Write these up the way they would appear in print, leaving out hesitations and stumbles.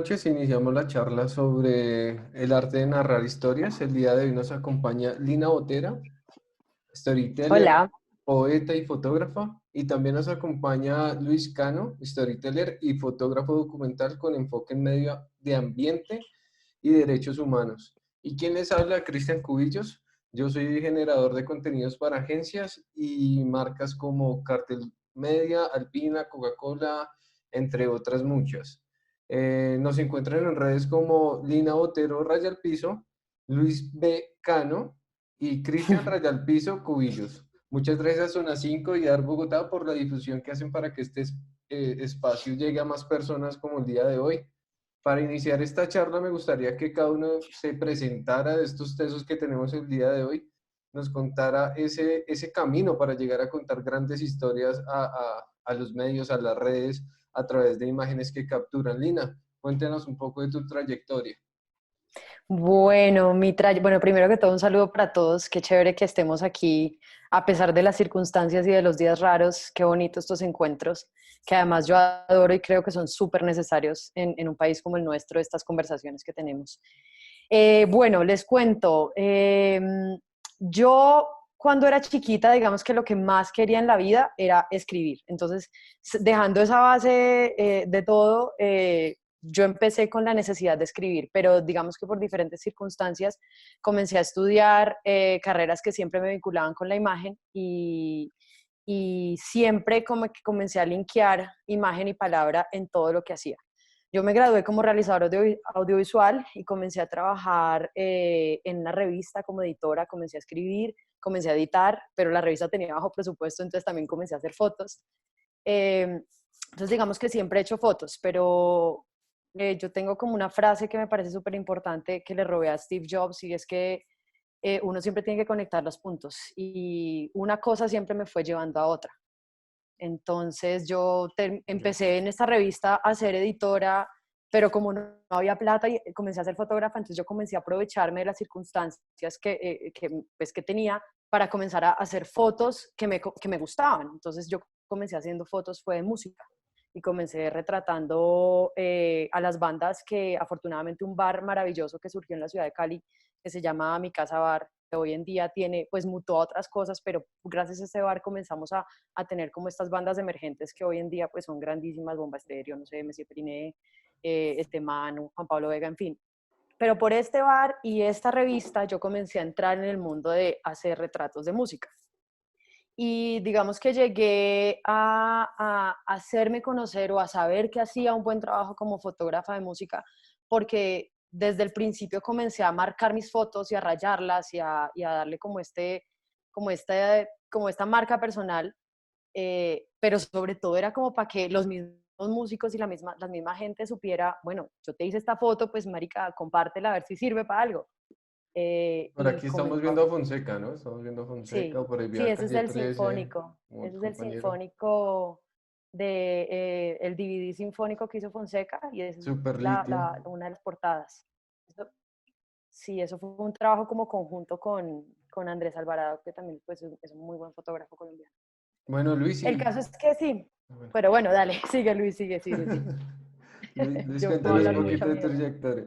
noches. Iniciamos la charla sobre el arte de narrar historias. El día de hoy nos acompaña Lina Botera, storyteller, Hola, poeta y fotógrafa. Y también nos acompaña Luis Cano, storyteller y fotógrafo documental con enfoque en medio de ambiente y derechos humanos. ¿Y quién les habla? Cristian Cubillos. Yo soy generador de contenidos para agencias y marcas como Cartel Media, Alpina, Coca-Cola, entre otras muchas. Nos encuentran en redes como Lina Botero Raya al Piso, Luis B. Cano y Cristian Raya al Piso Cubillos. Muchas gracias a Zona 5 y Ar Bogotá por la difusión que hacen para que este espacio llegue a más personas como el día de hoy. Para iniciar esta charla me gustaría que cada uno se presentara de estos textos que tenemos el día de hoy, nos contara ese camino para llegar a contar grandes historias a los medios, a las redes, a través de imágenes que capturan. Lina, cuéntanos un poco de tu trayectoria. bueno, primero que todo un saludo para todos, qué chévere que estemos aquí a pesar de las circunstancias y de los días raros, qué bonitos estos encuentros, que además yo adoro y creo que son súper necesarios en un país como el nuestro, estas conversaciones que tenemos. Bueno, les cuento, yo cuando era chiquita, digamos que lo que más quería en la vida era escribir, entonces dejando esa base de todo, yo empecé con la necesidad de escribir, pero digamos que por diferentes circunstancias comencé a estudiar carreras que siempre me vinculaban con la imagen y siempre como que comencé a linkear imagen y palabra en todo lo que hacía. Yo me gradué como realizador audiovisual y comencé a trabajar en una revista como editora, comencé a escribir, comencé a editar, pero la revista tenía bajo presupuesto, entonces también comencé a hacer fotos. Eh, entonces digamos que siempre he hecho fotos, pero yo tengo como una frase que me parece súper importante que le robé a Steve Jobs y es que uno siempre tiene que conectar los puntos y una cosa siempre me fue llevando a otra. Entonces yo empecé en esta revista a ser editora, pero como no había plata y comencé a ser fotógrafa, entonces yo comencé a aprovecharme de las circunstancias pues, que tenía para comenzar a hacer fotos que me gustaban. Entonces yo comencé haciendo fotos, fue de música, y comencé retratando a las bandas que afortunadamente un bar maravilloso que surgió en la ciudad de Cali, que se llama Mi Casa Bar, que hoy en día tiene, pues mutó a otras cosas, pero gracias a ese bar comenzamos a tener como estas bandas emergentes que hoy en día pues son grandísimas, Bomba Estéreo, no sé, Messi Periné, Manu, Juan Pablo Vega, en fin. Pero por este bar y esta revista yo comencé a entrar en el mundo de hacer retratos de música. Y digamos que llegué a hacerme conocer o a saber que hacía un buen trabajo como fotógrafa de música, porque desde el principio comencé a marcar mis fotos y a rayarlas y a darle como esta marca personal, pero sobre todo era como para que los mismos músicos y la misma gente supiera, bueno, yo te hice esta foto, pues marica, compártela a ver si sirve para algo. Por Y aquí estamos comenzó. viendo a Fonseca, ¿no? Estamos viendo a Fonseca, Sí, por ahí vi sí, a ese es Calle el 13, sinfónico. un Ese es el compañero. sinfónico de el DVD sinfónico que hizo Fonseca y esa es Súper lindo. una de las portadas. Eso- sí, eso fue un trabajo como conjunto con Andrés Alvarado, que también pues, es un muy buen fotógrafo colombiano. Bueno, Luis, El y... caso es que sí, bueno. pero bueno, dale, sigue Luis, sigue. Luis, Yo puedo cuéntanos un hablar poquito mucha de tu mierda. trayectoria.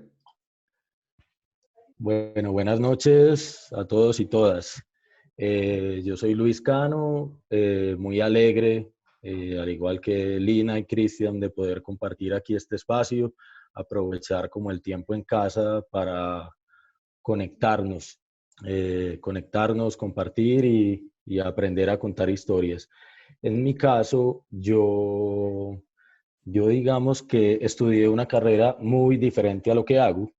Bueno, buenas noches a todos y todas. Yo soy Luis Cano, muy alegre, al igual que Lina y Cristian, de poder compartir aquí este espacio, aprovechar como el tiempo en casa para conectarnos, compartir y aprender a contar historias. En mi caso, yo digamos que estudié una carrera muy diferente a lo que hago,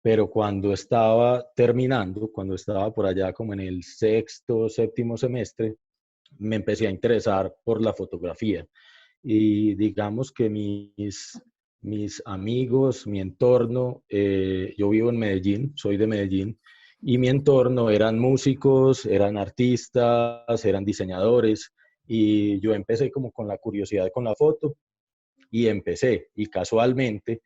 pero cuando estaba terminando, cuando estaba por allá como en el sexto, séptimo semestre, me empecé a interesar por la fotografía. Y digamos que mis amigos, mi entorno, yo vivo en Medellín, soy de Medellín, y mi entorno eran músicos, eran artistas, eran diseñadores, y yo empecé como con la curiosidad con la foto y empecé. Y casualmente,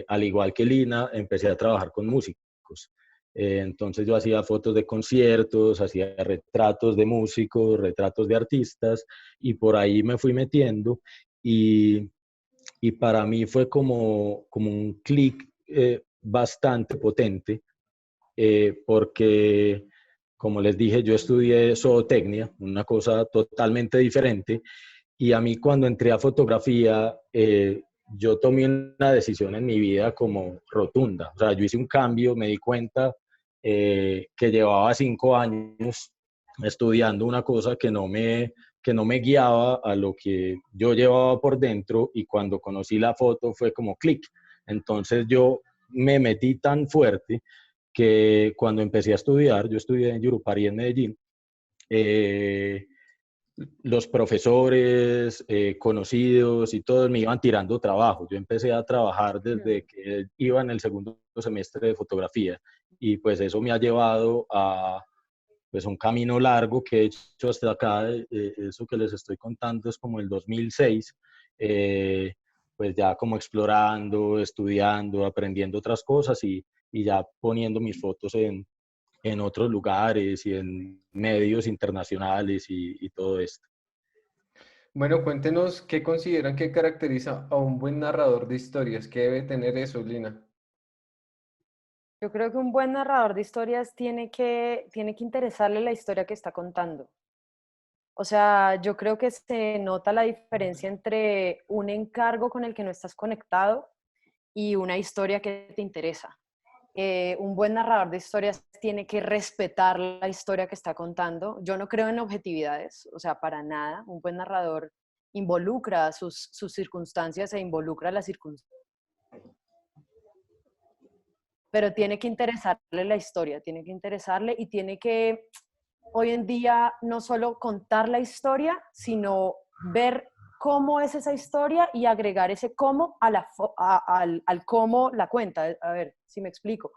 al igual que Lina, empecé a trabajar con músicos. Entonces yo hacía fotos de conciertos, hacía retratos de músicos, retratos de artistas y por ahí me fui metiendo y y para mí fue como un clic bastante potente, porque, como les dije, yo estudié zootecnia, una cosa totalmente diferente, y a mí cuando entré a fotografía, yo tomé una decisión en mi vida como rotunda. O sea, yo hice un cambio, me di cuenta que llevaba 5 años estudiando una cosa que no me guiaba a lo que yo llevaba por dentro, y cuando conocí la foto fue como clic. Entonces yo me metí tan fuerte que cuando empecé a estudiar, yo estudié en Yurupari, en Medellín, eh, los profesores, conocidos y todos me iban tirando trabajo. Yo empecé a trabajar desde que iba en el segundo semestre de fotografía, y pues eso me ha llevado a pues un camino largo que he hecho hasta acá. Eso que les estoy contando es como el 2006, pues ya como explorando, estudiando, aprendiendo otras cosas, y ya poniendo mis fotos en otros lugares y en medios internacionales y todo esto. Bueno, cuéntenos qué consideran que caracteriza a un buen narrador de historias. ¿Qué debe tener eso, Lina? Yo creo que un buen narrador de historias tiene que interesarle la historia que está contando. O sea, yo creo que se nota la diferencia entre un encargo con el que no estás conectado y una historia que te interesa. Un buen narrador de historias tiene que respetar la historia que está contando. Yo no creo en objetividades, o sea, para nada. Un buen narrador involucra sus circunstancias e involucra las circunstancias, pero tiene que interesarle la historia, tiene que interesarle y tiene que hoy en día no solo contar la historia, sino ver cómo es esa historia y agregar ese cómo al cómo la cuenta. A ver si me explico.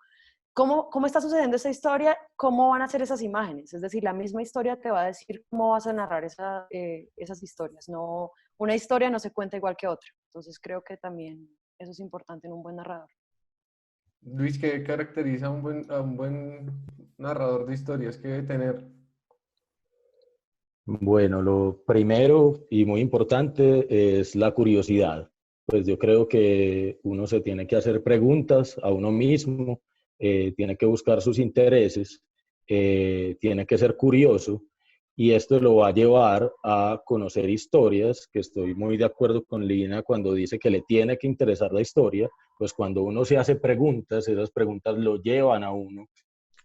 ¿Cómo está sucediendo esa historia? ¿Cómo van a ser esas imágenes? Es decir, la misma historia te va a decir cómo vas a narrar esas historias. No, una historia no se cuenta igual que otra. Entonces creo que también eso es importante en un buen narrador. Luis, ¿qué caracteriza a un buen narrador de historias? ¿Qué debe tener? Bueno, lo primero y muy importante es la curiosidad. Pues yo creo que uno se tiene que hacer preguntas a uno mismo, tiene que buscar sus intereses, tiene que ser curioso, y esto lo va a llevar a conocer historias, que estoy muy de acuerdo con Lina cuando dice que le tiene que interesar la historia. Pues cuando uno se hace preguntas, esas preguntas lo llevan a uno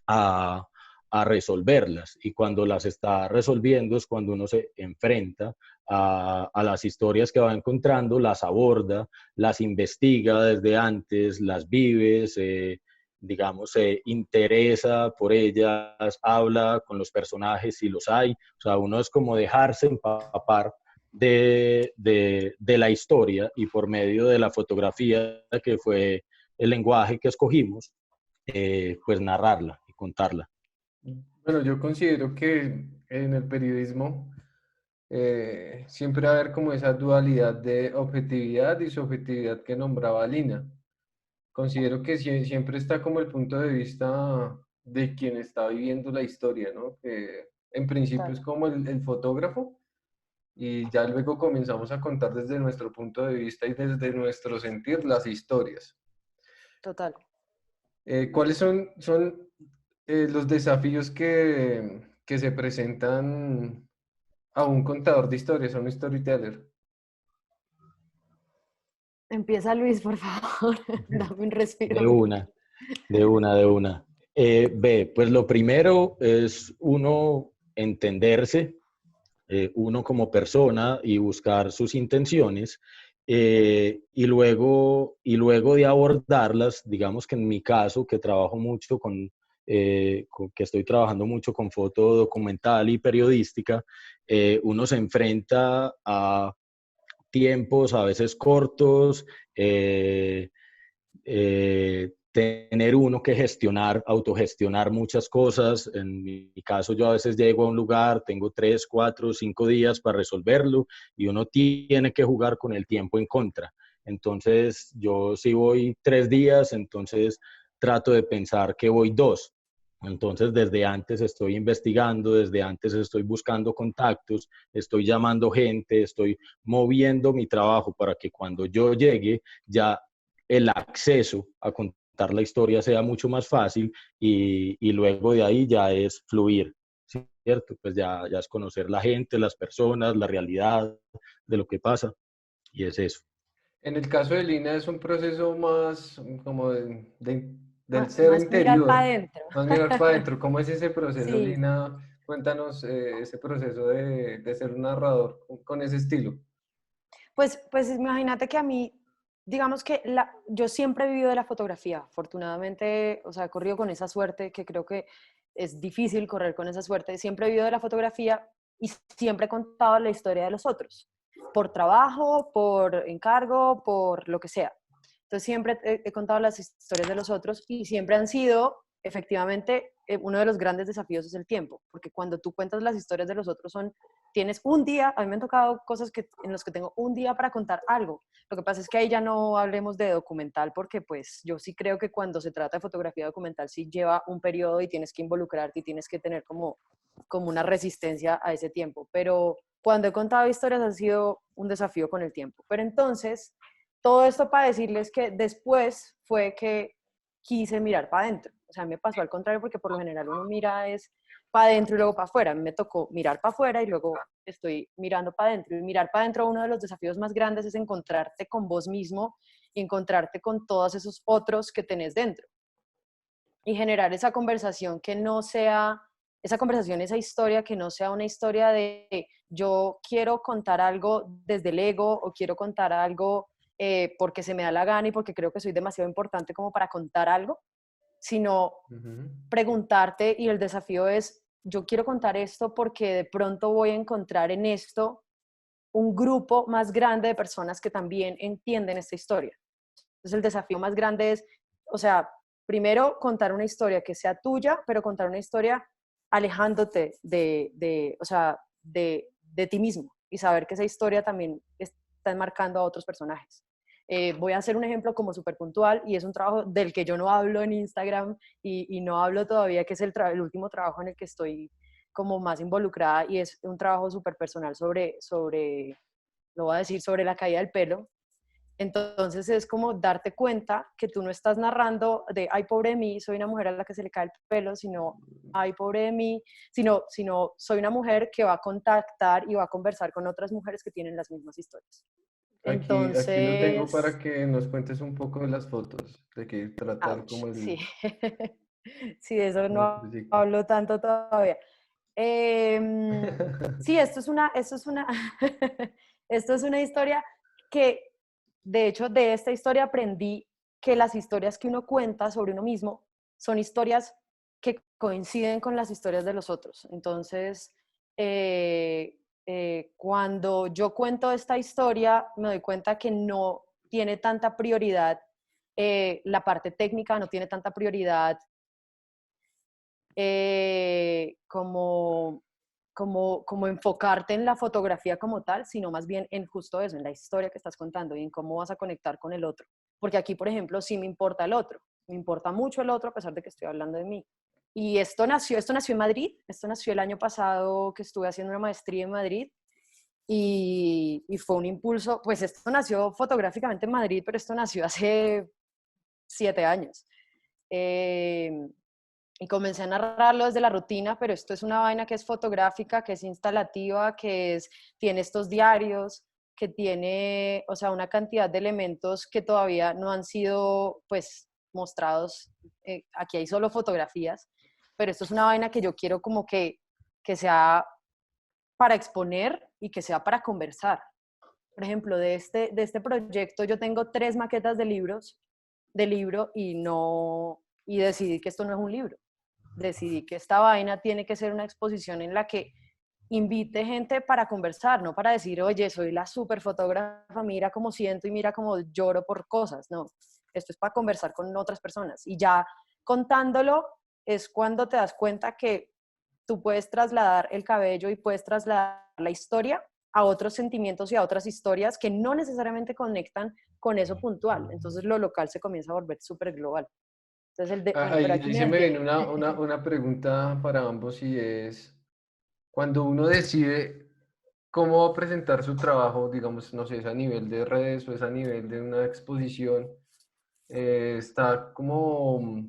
a, a resolverlas, y cuando las está resolviendo es cuando uno se enfrenta a las historias que va encontrando, las aborda, las investiga desde antes, las vive, digamos, se interesa por ellas, habla con los personajes si los hay. O sea, uno es como dejarse empapar de la historia, y por medio de la fotografía, que fue el lenguaje que escogimos, pues narrarla y contarla. Bueno, yo considero que en el periodismo siempre va a haber como esa dualidad de objetividad y subjetividad que nombraba Lina. Considero que siempre está como el punto de vista de quien está viviendo la historia, ¿no? Que en principio es Total, como el fotógrafo, y ya luego comenzamos a contar desde nuestro punto de vista y desde nuestro sentir las historias. total. ¿Cuáles son los desafíos que se presentan a un contador de historias, a un storyteller? Empieza Luis, por favor. Dame un respiro. De una, de una, de una. Ve, pues lo primero es uno entenderse, uno como persona, y buscar sus intenciones, y luego de abordarlas. Digamos que en mi caso, que trabajo mucho que estoy trabajando mucho con foto documental y periodística, uno se enfrenta a tiempos a veces cortos, tener uno que gestionar, autogestionar muchas cosas. En mi caso, yo a veces llego a un lugar, tengo 3, 4, 5 días para resolverlo, y uno tiene que jugar con el tiempo en contra. Entonces, yo si voy 3 días, entonces trato de pensar que voy 2, Entonces, desde antes estoy investigando, desde antes estoy buscando contactos, estoy llamando gente, estoy moviendo mi trabajo para que cuando yo llegue, ya el acceso a contar la historia sea mucho más fácil y luego de ahí ya es fluir, ¿cierto? Pues ya es conocer la gente, las personas, la realidad de lo que pasa y es eso. En el caso de Lina es un proceso más como del ser Más mirar para interior, adentro. más mirar para adentro. ¿Cómo es ese proceso, Sí. Lina? Cuéntanos ese proceso de ser un narrador con ese estilo. Pues imagínate que a mí, digamos que yo siempre he vivido de la fotografía. Afortunadamente, o sea, he corrido con esa suerte, que creo que es difícil correr con esa suerte. Siempre he vivido de la fotografía y siempre he contado la historia de los otros, por trabajo, por encargo, por lo que sea. Entonces siempre he contado las historias de los otros y siempre han sido, efectivamente, uno de los grandes desafíos es el tiempo, porque cuando tú cuentas las historias de los otros tienes un día. A mí me han tocado cosas en los que tengo un día para contar algo. Lo que pasa es que ahí ya no hablemos de documental, porque pues yo sí creo que cuando se trata de fotografía documental sí lleva un periodo y tienes que involucrarte y tienes que tener como una resistencia a ese tiempo. Pero cuando he contado historias ha sido un desafío con el tiempo. Pero entonces, todo esto para decirles que después fue que quise mirar para adentro. O sea, me pasó al contrario, porque por lo general uno mira es para adentro y luego para afuera. A mí me tocó mirar para afuera y luego estoy mirando para adentro. Y mirar para adentro, uno de los desafíos más grandes es encontrarte con vos mismo y encontrarte con todos esos otros que tenés dentro. Y generar esa conversación que no sea, esa conversación, esa historia que no sea una historia de yo quiero contar algo desde el ego o quiero contar algo porque se me da la gana y porque creo que soy demasiado importante como para contar algo, sino Ujú. preguntarte, y el desafío es, yo quiero contar esto porque de pronto voy a encontrar en esto un grupo más grande de personas que también entienden esta historia. Entonces el desafío más grande es, o sea, primero contar una historia que sea tuya, pero contar una historia alejándote o sea, de ti mismo y saber que esa historia también está enmarcando a otros personajes. Voy a hacer un ejemplo como súper puntual y es un trabajo del que yo no hablo en Instagram y no hablo todavía, que es el último trabajo en el que estoy como más involucrada y es un trabajo súper personal lo voy a decir, sobre la caída del pelo. Entonces es como darte cuenta que tú no estás narrando de, ay, pobre de mí, soy una mujer a la que se le cae el pelo, sino, ay, pobre de mí, sino soy una mujer que va a contactar y va a conversar con otras mujeres que tienen las mismas historias. Aquí lo tengo para Entonces, que nos cuentes un poco de las fotos, de qué trata ouch, como sí, el, sí, de eso como el no proyecto. hablo tanto todavía. Sí, esto es una historia que, de hecho, de esta historia aprendí que las historias que uno cuenta sobre uno mismo son historias que coinciden con las historias de los otros. Entonces, cuando yo cuento esta historia, me doy cuenta que no tiene tanta prioridad la parte técnica, no tiene tanta prioridad como, como enfocarte en la fotografía como tal, sino más bien en justo eso, en la historia que estás contando y en cómo vas a conectar con el otro. Porque aquí, por ejemplo, sí me importa el otro, me importa mucho el otro a pesar de que estoy hablando de mí. Y esto nació en Madrid, esto nació el año pasado que estuve haciendo una maestría en Madrid y fue un impulso, pues esto nació fotográficamente en Madrid, pero esto nació hace 7 años. Eh, y comencé a narrarlo desde la rutina, pero esto es una vaina que es fotográfica, que es instalativa, tiene estos diarios, que tiene, o sea, una cantidad de elementos que todavía no han sido, pues, mostrados. Aquí hay solo fotografías, pero esto es una vaina que yo quiero como que sea para exponer y que sea para conversar. Por ejemplo, de este proyecto yo tengo 3 maquetas de libro y decidí que esto no es un libro. Decidí que esta vaina tiene que ser una exposición en la que invite gente para conversar, no para decir, oye, soy la super fotógrafa, mira cómo siento y mira cómo lloro por cosas. No, esto es para conversar con otras personas. Y ya contándolo es cuando te das cuenta que tú puedes trasladar el cabello y puedes trasladar la historia a otros sentimientos y a otras historias que no necesariamente conectan con eso puntual. Entonces lo local se comienza a volver súper global. Entonces, el de, Ah, pero ahí, aquí ahí me se me viene entiende. una pregunta para ambos y es, cuando uno decide cómo va a presentar su trabajo, digamos, no sé, es a nivel de redes o es a nivel de una exposición, está como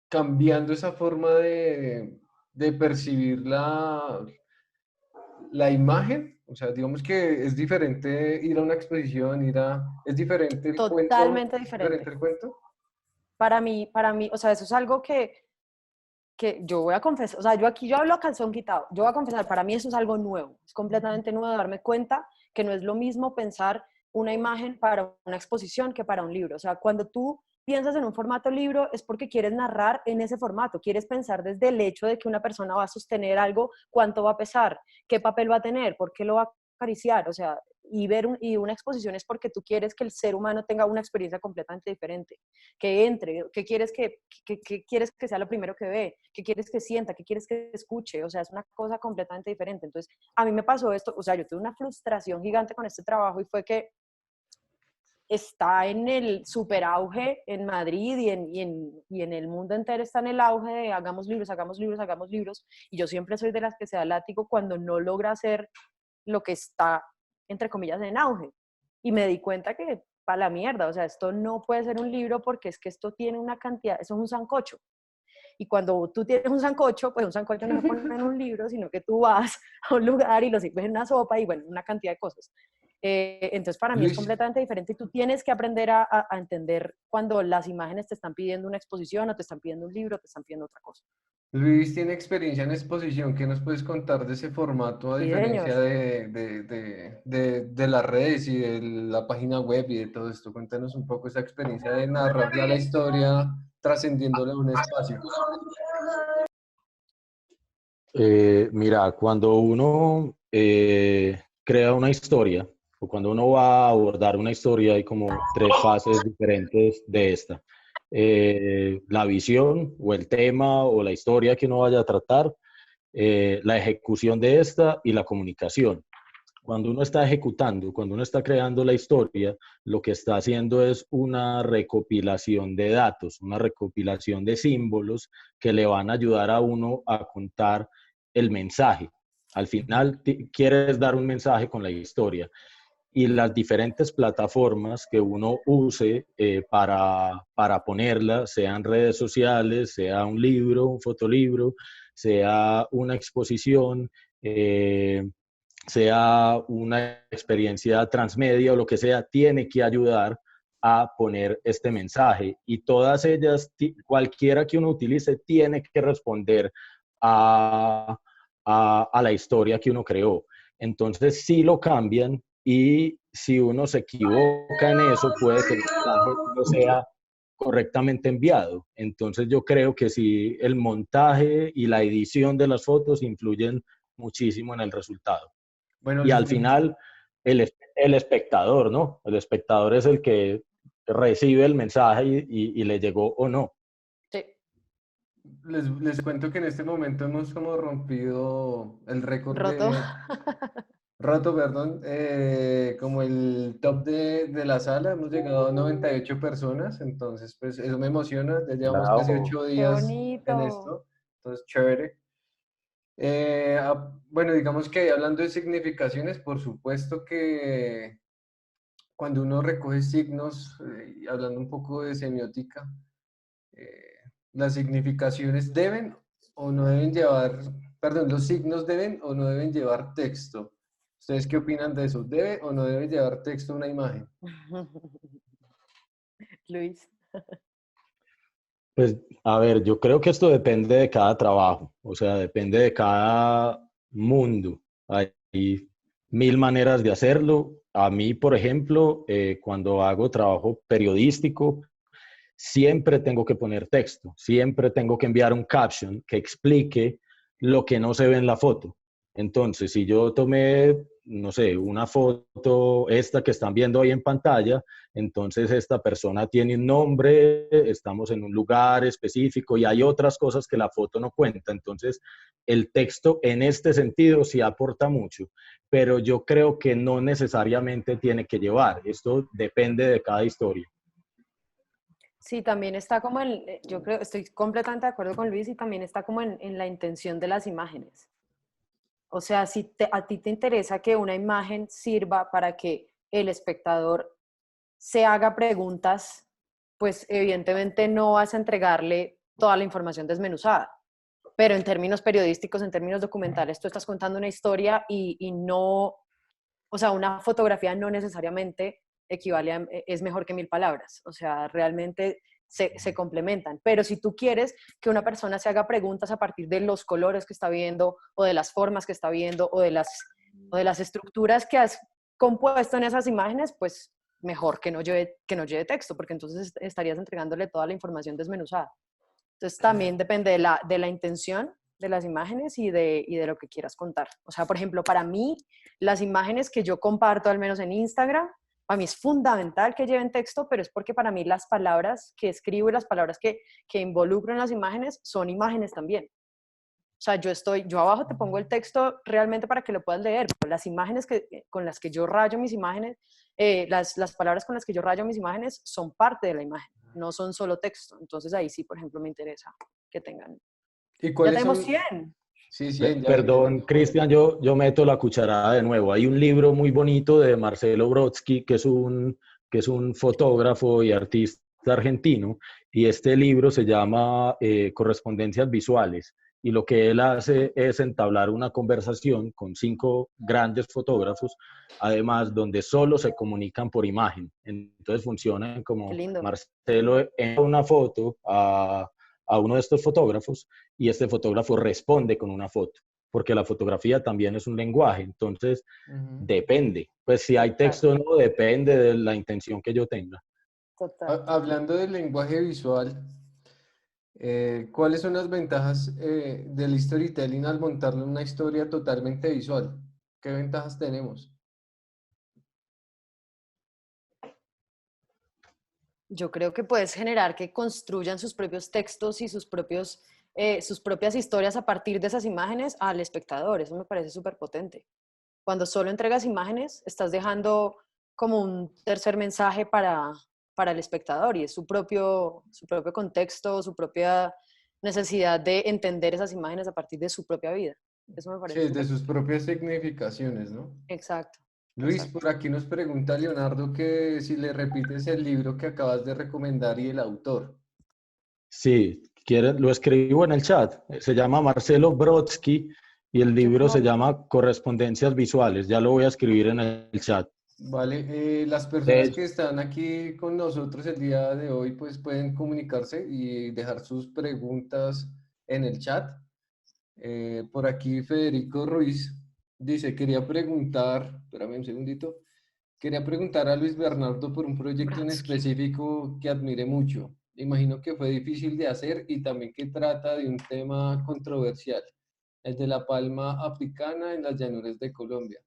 cambiando esa forma de percibir la imagen. O sea, digamos que es diferente ir a una exposición, es diferente el cuento, Totalmente es diferente diferente. el cuento. Para mí, o sea, eso es algo que yo voy a confesar, o sea, yo aquí yo hablo a calzón quitado, yo voy a confesar, para mí eso es algo nuevo, es completamente nuevo darme cuenta que no es lo mismo pensar una imagen para una exposición que para un libro. O sea, cuando tú piensas en un formato libro es porque quieres narrar en ese formato, quieres pensar desde el hecho de que una persona va a sostener algo, cuánto va a pesar, qué papel va a tener, por qué lo va a acariciar, o sea, y una exposición es porque tú quieres que el ser humano tenga una experiencia completamente diferente, que entre, que quieres que sea lo primero que ve, que quieres que sienta, que quieres que escuche, o sea, es una cosa completamente diferente. Entonces, a mí me pasó esto, o sea, yo tuve una frustración gigante con este trabajo y fue que está en el super auge en Madrid y en el mundo entero está en el auge de hagamos libros, hagamos libros, hagamos libros, y yo siempre soy de las que se da látigo cuando no logra hacer lo que está, entre comillas, en auge. Y me di cuenta que, para la mierda, o sea, esto no puede ser un libro porque es que esto tiene una cantidad, eso es un sancocho. Y cuando tú tienes un sancocho, pues un sancocho no se pone en un libro, sino que tú vas a un lugar y lo sirves en una sopa y bueno, una cantidad de cosas. Entonces para mí es Luis, completamente diferente y tú tienes que aprender a entender cuando las imágenes te están pidiendo una exposición o te están pidiendo un libro o te están pidiendo otra cosa. Luis tiene experiencia en exposición. ¿Qué nos puedes contar de ese formato a Sí, señor. diferencia de las redes y de la página web y de todo esto? Cuéntanos un poco esa experiencia de narrar ya la historia trascendiéndole un espacio. Mira, cuando uno crea una historia o cuando uno va a abordar una historia, hay como tres fases diferentes de esta. La visión o el tema o la historia que uno vaya a tratar, la ejecución de esta y la comunicación. Cuando uno está ejecutando, cuando uno está creando la historia, lo que está haciendo es una recopilación de datos, una recopilación de símbolos que le van a ayudar a uno a contar el mensaje. Al final, quieres dar un mensaje con la historia y las diferentes plataformas que uno use para ponerla, sean redes sociales, sea un libro, un fotolibro, sea una exposición, eh, sea una experiencia transmedia o lo que sea, tiene que ayudar a poner este mensaje. Y todas ellas, cualquiera que uno utilice, tiene que responder a, a la historia que uno creó. Entonces, si lo cambian y si uno se equivoca en eso, puede que el mensaje no sea correctamente enviado. Entonces, yo creo que si el montaje y la edición de las fotos influyen muchísimo en el resultado. Bueno, Y les al cuento. final, el espectador, ¿no? El espectador es el que recibe el mensaje y le llegó o no. Sí. Les cuento que en este momento hemos como rompido el récord Roto. roto, perdón, como el top de la sala, hemos llegado a 98 personas, entonces pues eso me emociona, ya llevamos casi Bravo. 8 Qué días en bonito. esto, entonces chévere. Bueno, digamos que hablando de significaciones, por supuesto que cuando uno recoge signos, y hablando un poco de semiótica, eh, las significaciones deben o no deben llevar, perdón, los signos deben o no deben llevar texto. ¿Ustedes qué opinan de eso? ¿Debe o no debe llevar texto una imagen? Luis. Pues, a ver, yo creo que esto depende de cada trabajo, o sea, depende de cada mundo. Hay mil maneras de hacerlo. A mí, por ejemplo, cuando hago trabajo periodístico, siempre tengo que poner texto, siempre tengo que enviar un caption que explique lo que no se ve en la foto. Entonces, si yo tomé, no sé, una foto, esta que están viendo ahí en pantalla, entonces esta persona tiene un nombre, estamos en un lugar específico y hay otras cosas que la foto no cuenta. Entonces, el texto en este sentido sí aporta mucho, pero yo creo que no necesariamente tiene que llevar. Esto depende de cada historia. Sí, también está como yo creo, estoy completamente de acuerdo con Luis y también está como en la intención de las imágenes. O sea, si a ti te interesa que una imagen sirva para que el espectador se haga preguntas, pues evidentemente no vas a entregarle toda la información desmenuzada. Pero en términos periodísticos, en términos documentales, tú estás contando una historia y no, o sea, una fotografía no necesariamente equivale es mejor que 1000 palabras. O sea, realmente se complementan. Pero si tú quieres que una persona se haga preguntas a partir de los colores que está viendo o de las formas que está viendo o de las estructuras que has compuesto en esas imágenes, pues mejor que no lleve texto, porque entonces estarías entregándole toda la información desmenuzada. Entonces también depende de la intención de las imágenes y de lo que quieras contar. O sea, por ejemplo, para mí, las imágenes que yo comparto, al menos en Instagram, para mí es fundamental que lleven texto, pero es porque para mí las palabras que escribo y las palabras que involucro en las imágenes son imágenes también. O sea, yo abajo te pongo el texto realmente para que lo puedas leer, pero las imágenes con las que yo rayo mis imágenes, las palabras con las que yo rayo mis imágenes son parte de la imagen, no son solo texto. Entonces ahí sí, por ejemplo, me interesa que tengan. ¿Y Ya cuáles tenemos son? 100. Sí, sí, ya bien. Perdón, Cristian, yo meto la cucharada de nuevo. Hay un libro muy bonito de Marcelo Brodsky, que es un fotógrafo y artista argentino, y este libro se llama Correspondencias Visuales. Y lo que él hace es entablar una conversación con 5 grandes fotógrafos, además donde solo se comunican por imagen. Entonces funcionan Qué como lindo. Marcelo envía una foto a uno de estos fotógrafos y este fotógrafo responde con una foto, porque la fotografía también es un lenguaje, entonces Ujú. depende, pues si hay Total, texto o no, depende de la intención que yo tenga. total. Hablando del lenguaje visual, ¿cuáles son las ventajas del storytelling al montarle una historia totalmente visual? ¿Qué ventajas tenemos? Yo creo que puedes generar que construyan sus propios textos y sus propias historias a partir de esas imágenes al espectador. Eso me parece súper potente. Cuando solo entregas imágenes, estás dejando como un tercer mensaje para el espectador y es su propio contexto, su propia necesidad de entender esas imágenes a partir de su propia vida. Eso me parece Sí, de súper sus potente. propias significaciones, ¿no? Exacto, Luis, exacto. por aquí nos pregunta Leonardo que si le repites el libro que acabas de recomendar y el autor. Sí, quieren, lo escribo en el chat, se llama Marcelo Brodsky y el Yo libro se creo, llama Correspondencias Visuales, ya lo voy a escribir en el chat. Vale, las De personas hecho, que están aquí con nosotros el día de hoy, pues pueden comunicarse y dejar sus preguntas en el chat. Por aquí Federico Ruiz dice, quería preguntar, espérame un segundito, quería preguntar a Luis Bernardo por un proyecto en Brodsky. específico que admire mucho. Imagino que fue difícil de hacer y también que trata de un tema controversial, el de la palma africana en las llanuras de Colombia.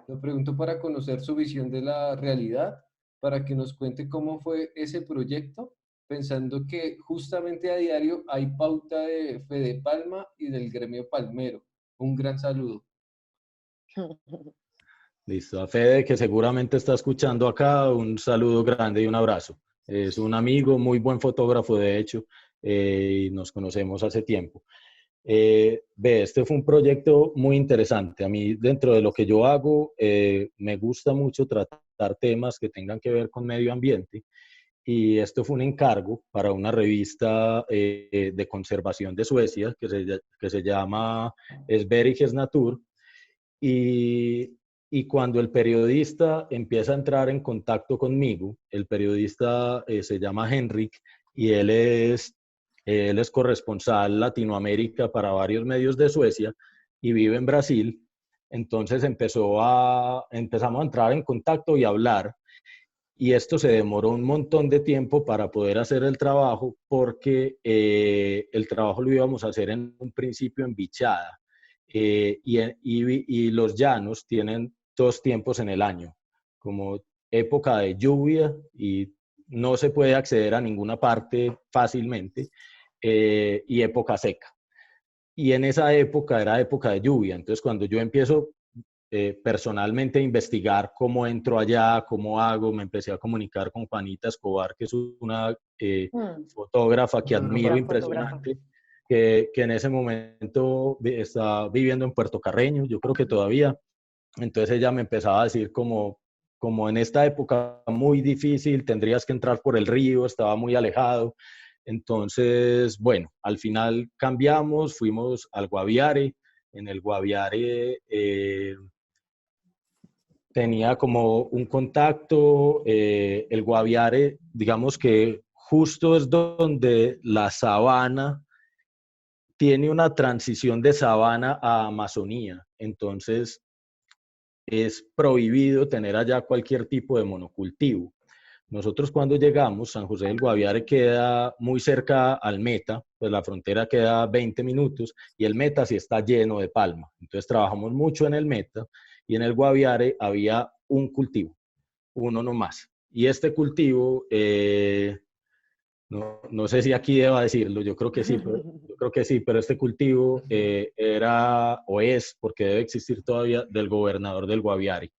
Lo pregunto para conocer su visión de la realidad, para que nos cuente cómo fue ese proyecto, pensando que justamente a diario hay pauta de Fede Palma y del gremio palmero. Un gran saludo. listo, a Fede, que seguramente está escuchando acá, un saludo grande y un abrazo. Es un amigo, muy buen fotógrafo, de hecho, y nos conocemos hace tiempo. Este fue un proyecto muy interesante. A mí, dentro de lo que yo hago, me gusta mucho tratar temas que tengan que ver con medio ambiente. Y esto fue un encargo para una revista de conservación de Suecia que se llama Sveriges Natur. Y, y cuando el periodista empieza a entrar en contacto conmigo, el periodista se llama Henrik y él es corresponsal Latinoamérica para varios medios de Suecia y vive en Brasil. Entonces empezamos a entrar en contacto y a hablar. Y esto se demoró un montón de tiempo para poder hacer el trabajo porque el trabajo lo íbamos a hacer en un principio en Bichada. Y los llanos tienen 2 tiempos en el año, como época de lluvia y no se puede acceder a ninguna parte fácilmente, y época seca. Y en esa época era época de lluvia. Entonces, cuando yo empiezo personalmente a investigar cómo entro allá, cómo hago. Me empecé a comunicar con Juanita Escobar, que es una fotógrafa que admiro Gran fotógrafa. impresionante, que en ese momento está viviendo en Puerto Carreño, yo creo que todavía. Entonces ella me empezaba a decir como en esta época muy difícil, tendrías que entrar por el río, estaba muy alejado. Entonces, bueno, al final cambiamos, fuimos al Guaviare. En el Guaviare tenía como un contacto, el Guaviare, digamos que justo es donde la sabana tiene una transición de sabana a Amazonía. Entonces, es prohibido tener allá cualquier tipo de monocultivo. Nosotros cuando llegamos, San José del Guaviare queda muy cerca al Meta, pues la frontera queda 20 minutos y el Meta sí está lleno de palma. Entonces trabajamos mucho en el Meta y en el Guaviare había un cultivo, uno nomás. Y este cultivo, no sé si aquí deba decirlo, yo creo que sí, pero este cultivo era o es, porque debe existir todavía, del gobernador del Guaviare.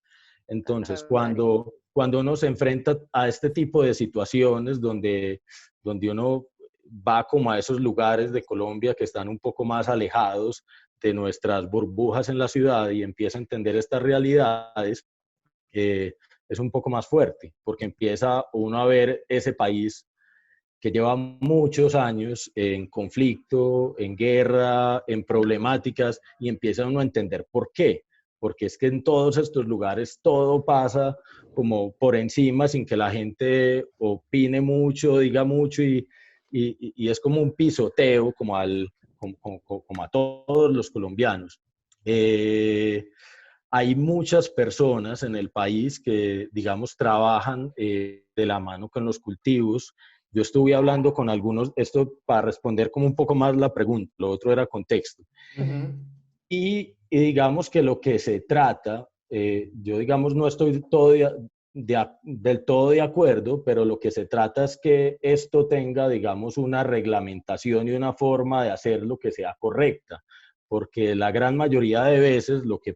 Entonces, cuando uno se enfrenta a este tipo de situaciones donde uno va como a esos lugares de Colombia que están un poco más alejados de nuestras burbujas en la ciudad y empieza a entender estas realidades, es un poco más fuerte, porque empieza uno a ver ese país que lleva muchos años en conflicto, en guerra, en problemáticas, y empieza uno a entender por qué. Porque es que en todos estos lugares todo pasa como por encima sin que la gente opine mucho, diga mucho, y es como un pisoteo como a todos los colombianos. Hay muchas personas en el país que, digamos, trabajan de la mano con los cultivos. Yo estuve hablando con algunos, esto para responder como un poco más la pregunta, lo otro era contexto. Y digamos que lo que se trata, yo digamos no estoy del todo de acuerdo, pero lo que se trata es que esto tenga, digamos, una reglamentación y una forma de hacerlo que sea correcta, porque la gran mayoría de veces lo que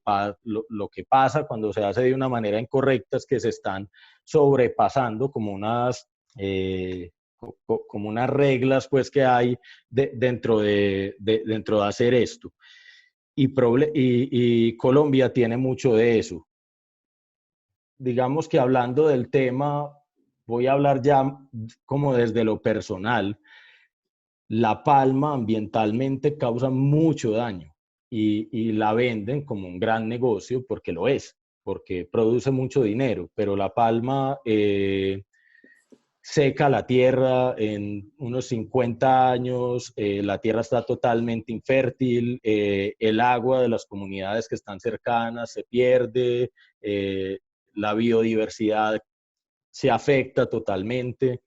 pasa cuando se hace de una manera incorrecta es que se están sobrepasando como como unas reglas pues que hay dentro de hacer esto. Y Colombia tiene mucho de eso. Digamos que hablando del tema, voy a hablar ya como desde lo personal. La palma ambientalmente causa mucho daño y la venden como un gran negocio porque lo es, porque produce mucho dinero, pero la palma seca la tierra en unos 50 años, la tierra está totalmente infértil, el agua de las comunidades que están cercanas se pierde, la biodiversidad se afecta totalmente.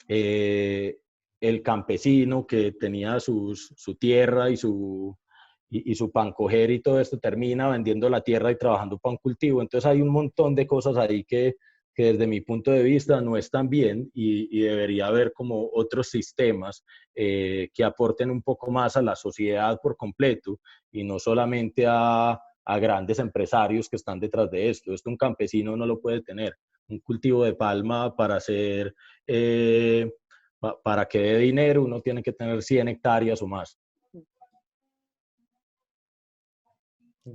El campesino que tenía su tierra y su pan coger y todo esto termina vendiendo la tierra y trabajando para un cultivo. Entonces hay un montón de cosas ahí que desde mi punto de vista no están bien y debería haber como otros sistemas que aporten un poco más a la sociedad por completo y no solamente a grandes empresarios que están detrás de esto. Esto un campesino no lo puede tener. Un cultivo de palma para hacer, para que dé dinero, uno tiene que tener 100 hectáreas o más.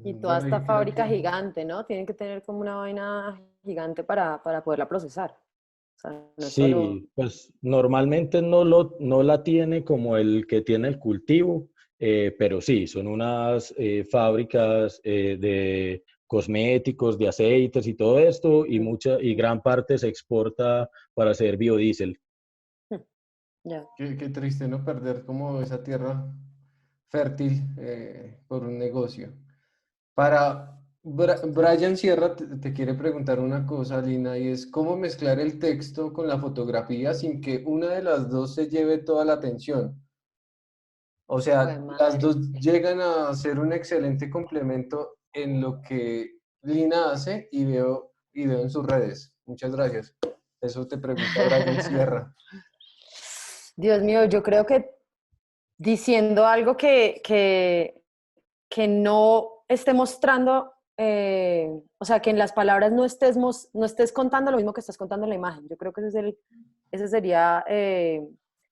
Y toda Bueno, esta y creo fábrica que gigante, ¿no? Tienen que tener como una vaina gigante para poderla procesar. O sea, no es solo... Sí, pues normalmente no la tiene como el que tiene el cultivo, pero sí, son unas fábricas de cosméticos, de aceites y todo esto, y gran parte se exporta para hacer biodiesel. Ya. qué triste no perder como esa tierra fértil por un negocio. Brian Sierra te quiere preguntar una cosa, Lina, y es cómo mezclar el texto con la fotografía sin que una de las dos se lleve toda la atención. O Jue sea, las madre. dos llegan a ser un excelente complemento en lo que Lina hace y veo en sus redes. Muchas gracias. Eso te pregunta Brian Sierra. Dios mío, yo creo que diciendo algo que no esté mostrando o sea, que en las palabras no estés contando lo mismo que estás contando en la imagen. Yo creo que ese sería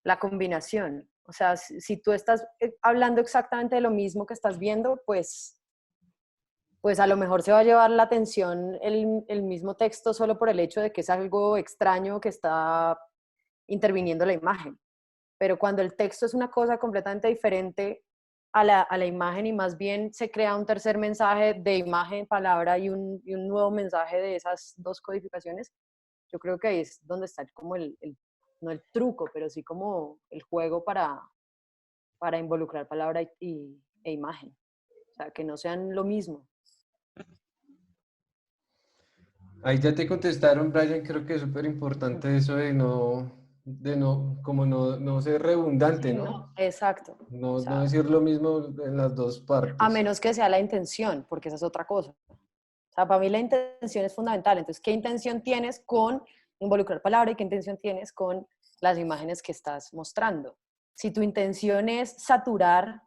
la combinación. O sea, si tú estás hablando exactamente de lo mismo que estás viendo, pues a lo mejor se va a llevar la atención el mismo texto solo por el hecho de que es algo extraño que está interviniendo la imagen. Pero cuando el texto es una cosa completamente diferente a la imagen y más bien se crea un tercer mensaje de imagen, palabra y un nuevo mensaje de esas dos codificaciones, yo creo que ahí es donde está como no el truco, pero sí como el juego para involucrar palabra e imagen. O sea, que no sean lo mismo. Ahí ya te contestaron, Brian, creo que es súper importante eso como no ser redundante, Sí, ¿no? no, exacto. O No sea, decir lo mismo en las dos a partes. menos que sea la intención, porque esa es otra cosa. O sea, para mí la intención es fundamental. Entonces, ¿qué intención tienes con involucrar palabra y qué intención tienes con las imágenes que estás mostrando? Si tu intención es saturar,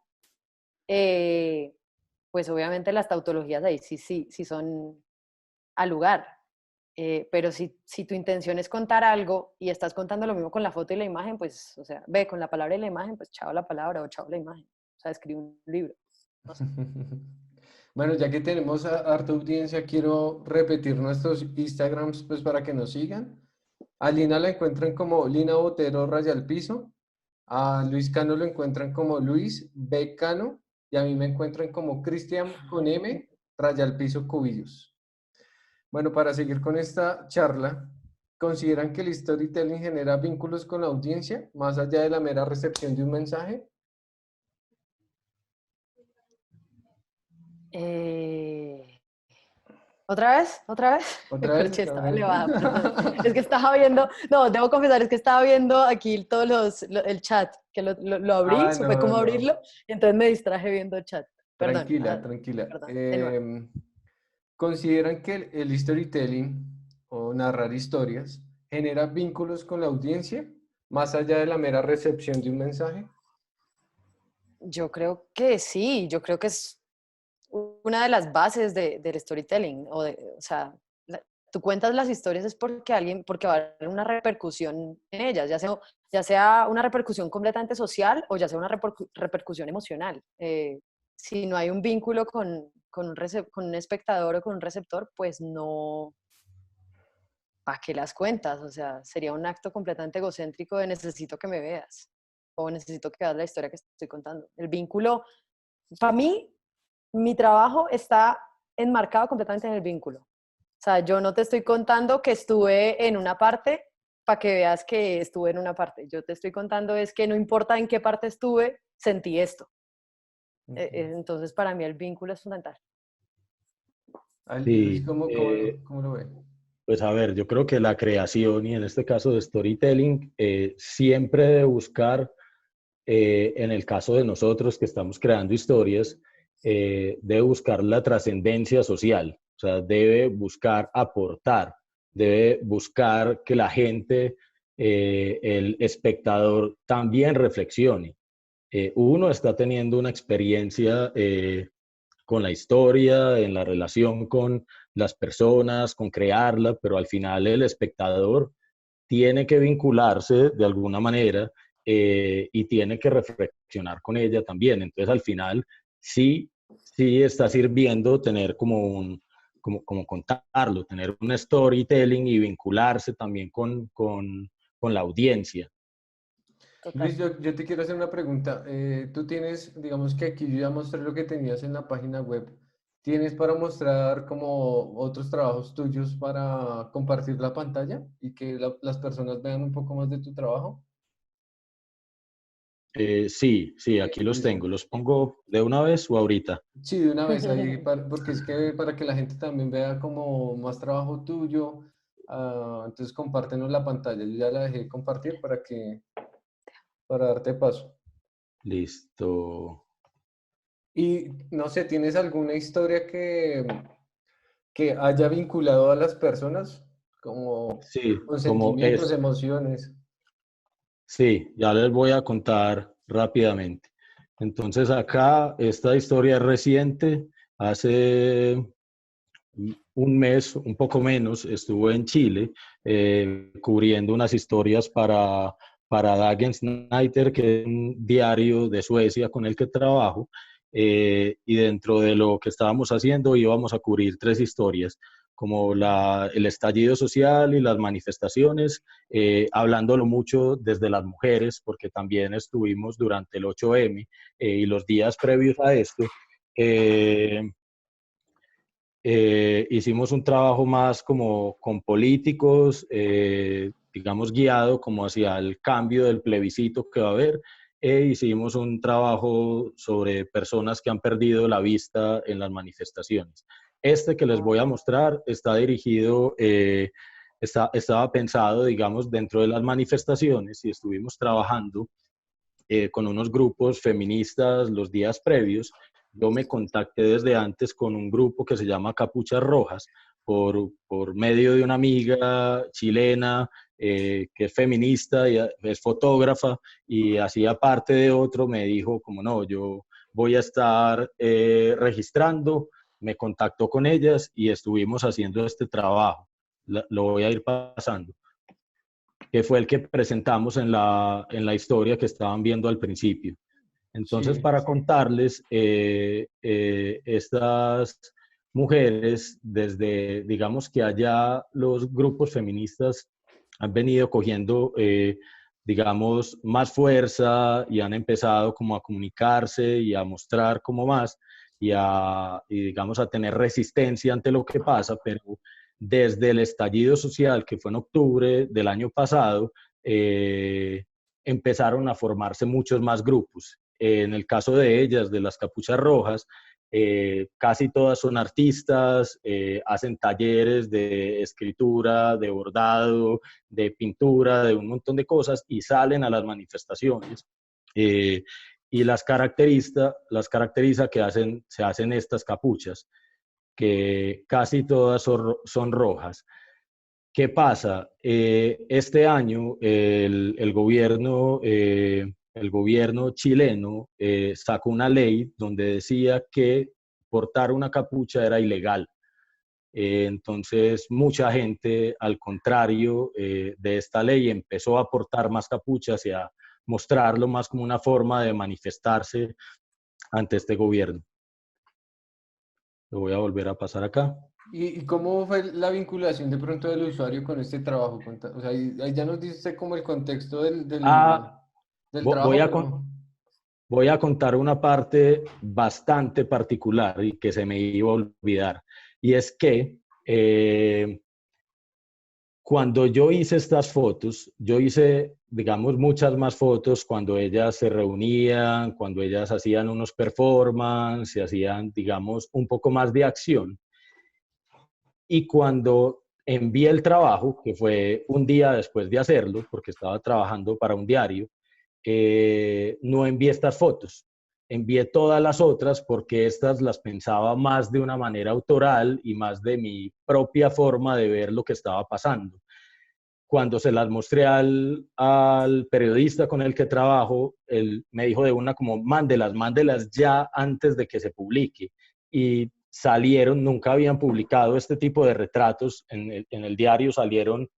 eh, pues obviamente las tautologías ahí sí son al lugar. Pero si tu intención es contar algo y estás contando lo mismo con la foto y la imagen, pues, o sea, ve con la palabra y la imagen, pues chao la palabra o chao la imagen. O sea, escribe un libro. No sé. Bueno, ya que tenemos a harta audiencia, quiero repetir nuestros Instagrams pues para que nos sigan. A Lina la encuentran como Lina Botero Raya al Piso. A Luis Cano lo encuentran como Luis B. Cano. Y a mí me encuentran como Cristian con M, Raya al Piso Cubillos. Bueno, para seguir con esta charla, ¿consideran que el storytelling genera vínculos con la audiencia, más allá de la mera recepción de un mensaje? Eh, ¿Otra vez? ¿Otra vez? Me ¿Otra vez? corché, ¿Otra estaba vez? elevada, perdón. Es que estaba viendo, no, debo confesar, es que estaba viendo aquí el chat, que lo abrí, Ah, supe no, cómo no. abrirlo, y entonces me distraje viendo el chat. Perdón, Tranquila, tranquila. perdón, de nuevo. ¿Consideran que el storytelling o narrar historias genera vínculos con la audiencia, más allá de la mera recepción de un mensaje? Yo creo que sí, yo creo que es una de las bases del storytelling, o sea, tú cuentas las historias es porque va a haber una repercusión en ellas, ya sea una repercusión completamente social o ya sea una repercusión emocional. Si no hay un vínculo con un espectador o con un receptor, pues no, ¿para qué las cuentas? O sea, sería un acto completamente egocéntrico de necesito que me veas o necesito que veas la historia que estoy contando. El vínculo, para mí, mi trabajo está enmarcado completamente en el vínculo. O sea, yo no te estoy contando que estuve en una parte para que veas que estuve en una parte. Yo te estoy contando es que no importa en qué parte estuve, sentí esto. Ujú. Entonces, para mí el vínculo es fundamental. Luis, Sí, cómo lo ve? pues a ver, yo creo que la creación y en este caso de storytelling siempre debe buscar, en el caso de nosotros que estamos creando historias, debe buscar la trascendencia social, o sea, debe buscar aportar, debe buscar que la gente, el espectador también reflexione. Uno está teniendo una experiencia con la historia, en la relación con las personas, con crearla, pero al final el espectador tiene que vincularse de alguna manera y tiene que reflexionar con ella también. Entonces al final sí está sirviendo tener como contarlo, tener un storytelling y vincularse también con la audiencia. Total. Luis, yo te quiero hacer una pregunta. Tú tienes, digamos que aquí yo ya mostré lo que tenías en la página web. ¿Tienes para mostrar como otros trabajos tuyos para compartir la pantalla y que las personas vean un poco más de tu trabajo? Sí, aquí los Listo. tengo. ¿Los pongo de una vez o ahorita? Sí, de una vez ahí, porque es que para que la gente también vea como más trabajo tuyo, entonces compártenos la pantalla. Yo ya la dejé compartir para darte paso. Listo. Y no sé, ¿tienes alguna historia que haya vinculado a las personas como Sí, con como sentimientos, es. emociones? Sí, ya les voy a contar rápidamente. Entonces acá esta historia es reciente, hace un mes, un poco menos, estuve en Chile cubriendo unas historias para Dagens Nyheter, que es un diario de Suecia con el que trabajo, y dentro de lo que estábamos haciendo íbamos a cubrir tres historias, como el estallido social y las manifestaciones, hablándolo mucho desde las mujeres, porque también estuvimos durante el 8M y los días previos a esto. Hicimos un trabajo más como con políticos, digamos guiado como hacia el cambio del plebiscito que va a haber. Hicimos un trabajo sobre personas que han perdido la vista en las manifestaciones. Este que les voy a mostrar está dirigido, estaba pensado, digamos, dentro de las manifestaciones, y estuvimos trabajando con unos grupos feministas los días previos. Yo me contacté desde antes con un grupo que se llama Capuchas Rojas por medio de una amiga chilena que es feminista y es fotógrafa, y hacía parte de otro. Me dijo como no, yo voy a estar registrando. Me contactó con ellas y estuvimos haciendo este trabajo. Lo voy a ir pasando, que fue el que presentamos en la historia que estaban viendo al principio. Entonces, Sí. para contarles, estas mujeres, desde, digamos que allá los grupos feministas han venido cogiendo, digamos, más fuerza y han empezado como a comunicarse y a mostrar como más y digamos, a tener resistencia ante lo que pasa, pero desde el estallido social, que fue en octubre del año pasado, empezaron a formarse muchos más grupos. En el caso de ellas, de las Capuchas Rojas, casi todas son artistas, hacen talleres de escritura, de bordado, de pintura, de un montón de cosas, y salen a las manifestaciones. Y las caracteriza que se hacen estas capuchas, que casi todas son rojas. ¿Qué pasa? Este año el gobierno chileno sacó una ley donde decía que portar una capucha era ilegal. Entonces, mucha gente, al contrario de esta ley, empezó a portar más capuchas y a mostrarlo más como una forma de manifestarse ante este gobierno. Lo voy a volver a pasar acá. ¿Y cómo fue la vinculación de pronto del usuario con este trabajo? O sea, ahí ya nos diste como el contexto Ah, del voy trabajo, a, pero Voy a contar una parte bastante particular y que se me iba a olvidar. Y es que cuando yo hice estas fotos, yo hice, digamos, muchas más fotos cuando ellas se reunían, cuando ellas hacían unos performances, hacían, digamos, un poco más de acción. Y cuando envié el trabajo, que fue un día después de hacerlo, porque estaba trabajando para un diario, no envié estas fotos, envié todas las otras porque estas las pensaba más de una manera autoral y más de mi propia forma de ver lo que estaba pasando. Cuando se las mostré al periodista con el que trabajo, él me dijo de una como, mándelas ya antes de que se publique. Y salieron, nunca habían publicado este tipo de retratos, en el diario salieron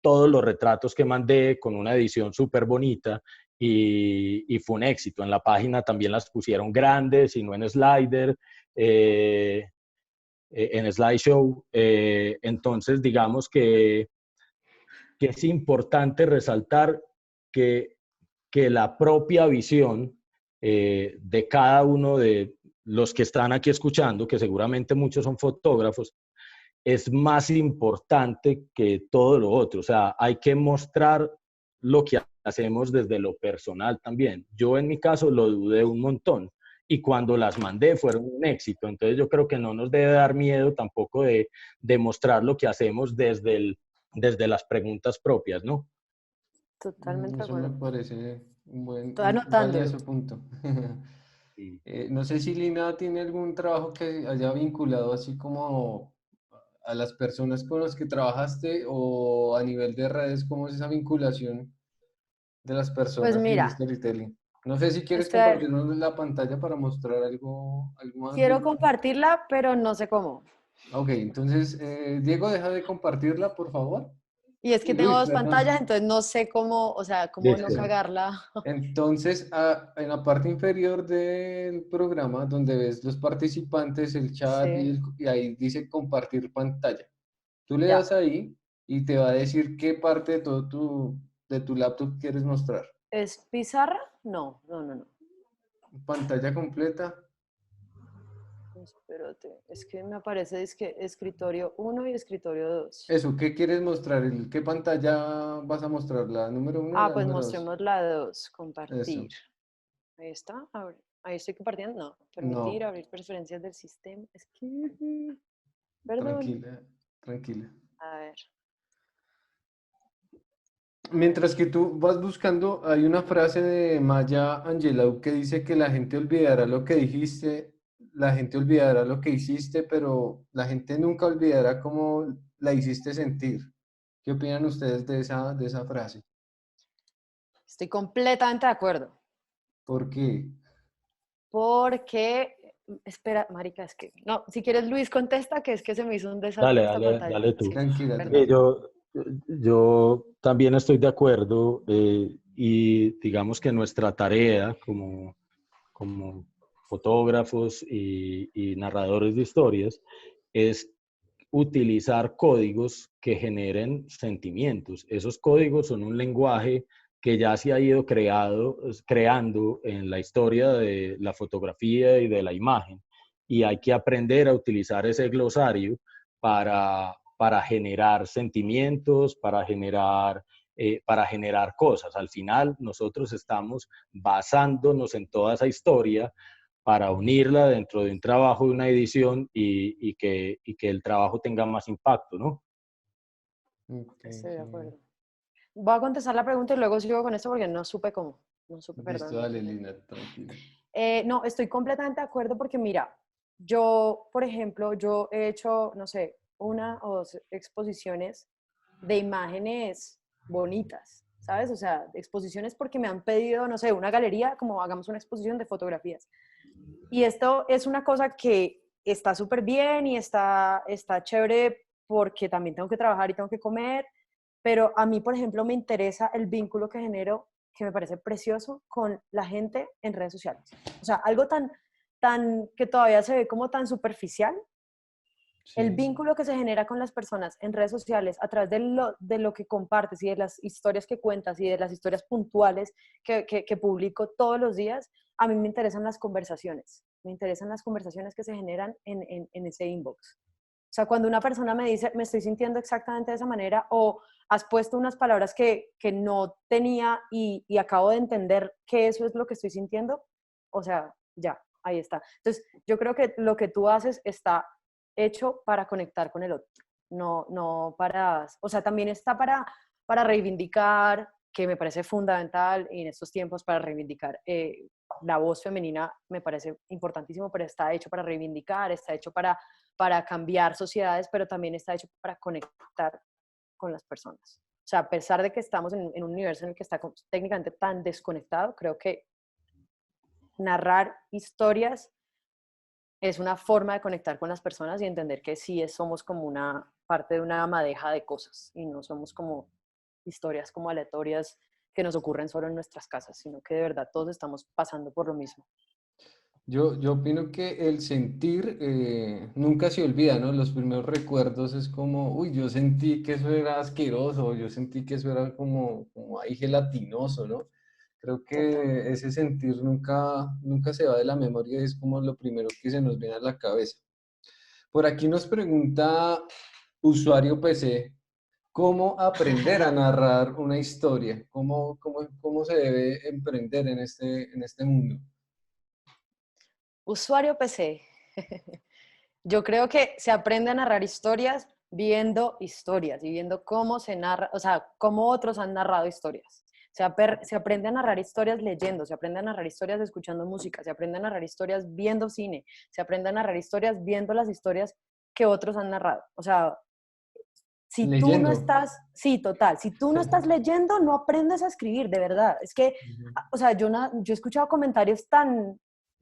todos los retratos que mandé con una edición súper bonita, y fue un éxito. En la página también las pusieron grandes y no en slider, en slideshow. Entonces, digamos que es importante resaltar que, que la propia visión de cada uno de los que están aquí escuchando, que seguramente muchos son fotógrafos, es más importante que todo lo otro. O sea, hay que mostrar lo que hacemos desde lo personal también. Yo en mi caso lo dudé un montón y cuando las mandé fueron un éxito. Entonces yo creo que no nos debe dar miedo tampoco de mostrar lo que hacemos desde las preguntas propias, ¿no? Totalmente de eso me acuerdo. parece Estoy un anotándolo. valioso punto. Sí. No sé si Lina tiene algún trabajo que haya vinculado así como a las personas con las que trabajaste o a nivel de redes, ¿cómo es esa vinculación de las Pues personas y el mira, storytelling? No sé si quieres este, compartirnos la pantalla para mostrar algo más quiero de... compartirla, pero no sé cómo. Ok, entonces, Diego, deja de compartirla, por favor. Y es que tengo Luis, dos pantallas, perdón. entonces no sé cómo, o sea, cómo no Listo. cagarla. Entonces, en la parte inferior del programa, donde ves los participantes, el chat Sí, y ahí dice compartir pantalla. Tú le ya. das ahí y te va a decir qué parte de de tu laptop quieres mostrar. ¿Es pizarra? No, no, no, no. Pantalla completa. Espérate, es que me aparece es que escritorio uno y escritorio 2. Eso, ¿qué quieres mostrar? ¿Qué pantalla vas a mostrar? ¿La número uno o Ah, la pues número dos? mostremos la 2, Eso. compartir. Ahí está, ahí estoy compartiendo, no. Permitir, No, abrir preferencias del sistema. Es que, perdón. tranquila, tranquila. A ver, a ver. Mientras que tú vas buscando, hay una frase de Maya Angelou que dice que la gente olvidará lo que dijiste, la gente olvidará lo que hiciste, pero la gente nunca olvidará cómo la hiciste sentir. ¿Qué opinan ustedes de esa frase? Estoy completamente de acuerdo. Porque, Porque, espera, marica, es que, no, si quieres Luis contesta, que es que se me hizo un desastre Dale, esta dale, pantalla. dale tú. Sí, tranquila, perdón. tranquila. Yo también estoy de acuerdo y digamos que nuestra tarea como fotógrafos y narradores de historias es utilizar códigos que generen sentimientos. Esos códigos son un lenguaje que ya se ha ido creando en la historia de la fotografía y de la imagen. Y hay que aprender a utilizar ese glosario para generar sentimientos, para generar cosas. Al final, nosotros estamos basándonos en toda esa historia para unirla dentro de un trabajo de una edición y que el trabajo tenga más impacto, ¿no? Ok, Estoy de genial. acuerdo. Voy a contestar la pregunta y luego sigo con esto porque no supe cómo. No supe, Listo, perdón. dale, Lina, tranquila. No, estoy completamente de acuerdo porque mira, yo, por ejemplo, yo he hecho, no sé, una o dos exposiciones de imágenes bonitas, ¿sabes? O sea, exposiciones porque me han pedido, no sé, una galería, como hagamos una exposición de fotografías. Y esto es una cosa que está súper bien y está chévere porque también tengo que trabajar y tengo que comer, pero a mí, por ejemplo, me interesa el vínculo que genero, que me parece precioso, con la gente en redes sociales. O sea, algo tan que todavía se ve como tan superficial, el Sí. vínculo que se genera con las personas en redes sociales a través de lo que compartes y de las historias que cuentas y de las historias puntuales que publico todos los días, a mí me interesan las conversaciones. Me interesan las conversaciones que se generan en ese inbox. O sea, cuando una persona me dice, me estoy sintiendo exactamente de esa manera, o has puesto unas palabras que no tenía y acabo de entender que eso es lo que estoy sintiendo, o sea, ya, ahí está. Entonces, yo creo que lo que tú haces está hecho para conectar con el otro, no para, o sea, también está para reivindicar, que me parece fundamental en estos tiempos para reivindicar la voz femenina, me parece importantísimo, pero está hecho para reivindicar, está hecho para cambiar sociedades, pero también está hecho para conectar con las personas. O sea, a pesar de que estamos en un universo en el que está técnicamente tan desconectado, creo que narrar historias es una forma de conectar con las personas y entender que sí somos como una parte de una madeja de cosas y no somos como historias como aleatorias que nos ocurren solo en nuestras casas, sino que de verdad todos estamos pasando por lo mismo. Yo opino que el sentir nunca se olvida, ¿no? Los primeros recuerdos es como, uy, yo sentí que eso era asqueroso, yo sentí que eso era como ahí gelatinoso, ¿no? Creo Total. que ese sentir nunca se va de la memoria, es como lo primero que se nos viene a la cabeza. Por aquí nos pregunta usuario PC, ¿cómo aprender a narrar una historia? ¿Cómo se debe emprender en este mundo? Usuario PC. Yo creo que se aprende a narrar historias viendo historias y viendo cómo se narra, o sea, cómo otros han narrado historias. Se aprende a narrar historias leyendo, se aprende a narrar historias escuchando música, se aprende a narrar historias viendo cine, se aprende a narrar historias viendo las historias que otros han narrado. O sea, si tú no Leyendo. estás, sí, total, si tú no estás leyendo, no aprendes a escribir, de verdad. Es que, Ujú. o sea, yo he escuchado comentarios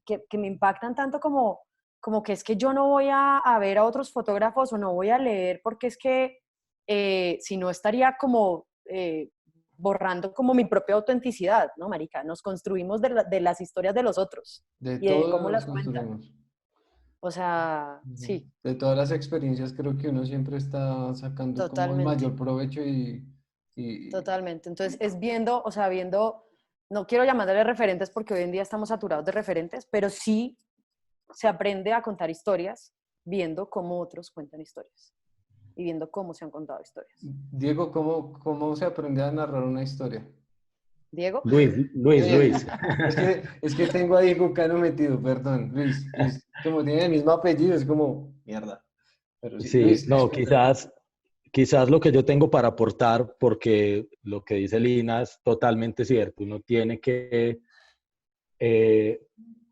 que me impactan tanto como como que es que yo no voy a ver a otros fotógrafos o no voy a leer porque es que si no estaría como borrando como mi propia autenticidad, ¿no, marica? Nos construimos de las historias de los otros De y de cómo todos nos las cuentan. construimos. O sea, Ujú. sí, De todas las experiencias creo que uno siempre está sacando como el totalmente. mayor provecho y Totalmente. Entonces es viendo, o sea, viendo, no quiero llamarle referentes porque hoy en día estamos saturados de referentes, pero sí se aprende a contar historias viendo cómo otros cuentan historias y viendo cómo se han contado historias. Diego, ¿cómo se aprende a narrar una historia? Diego, Luis. Es que tengo a Diego Cano metido, perdón, Luis, como tiene el mismo apellido, es como, mierda, pero sí, Sí, Luis, no, cuéntame. quizás lo que yo tengo para aportar, porque lo que dice Lina es totalmente cierto, uno tiene que eh,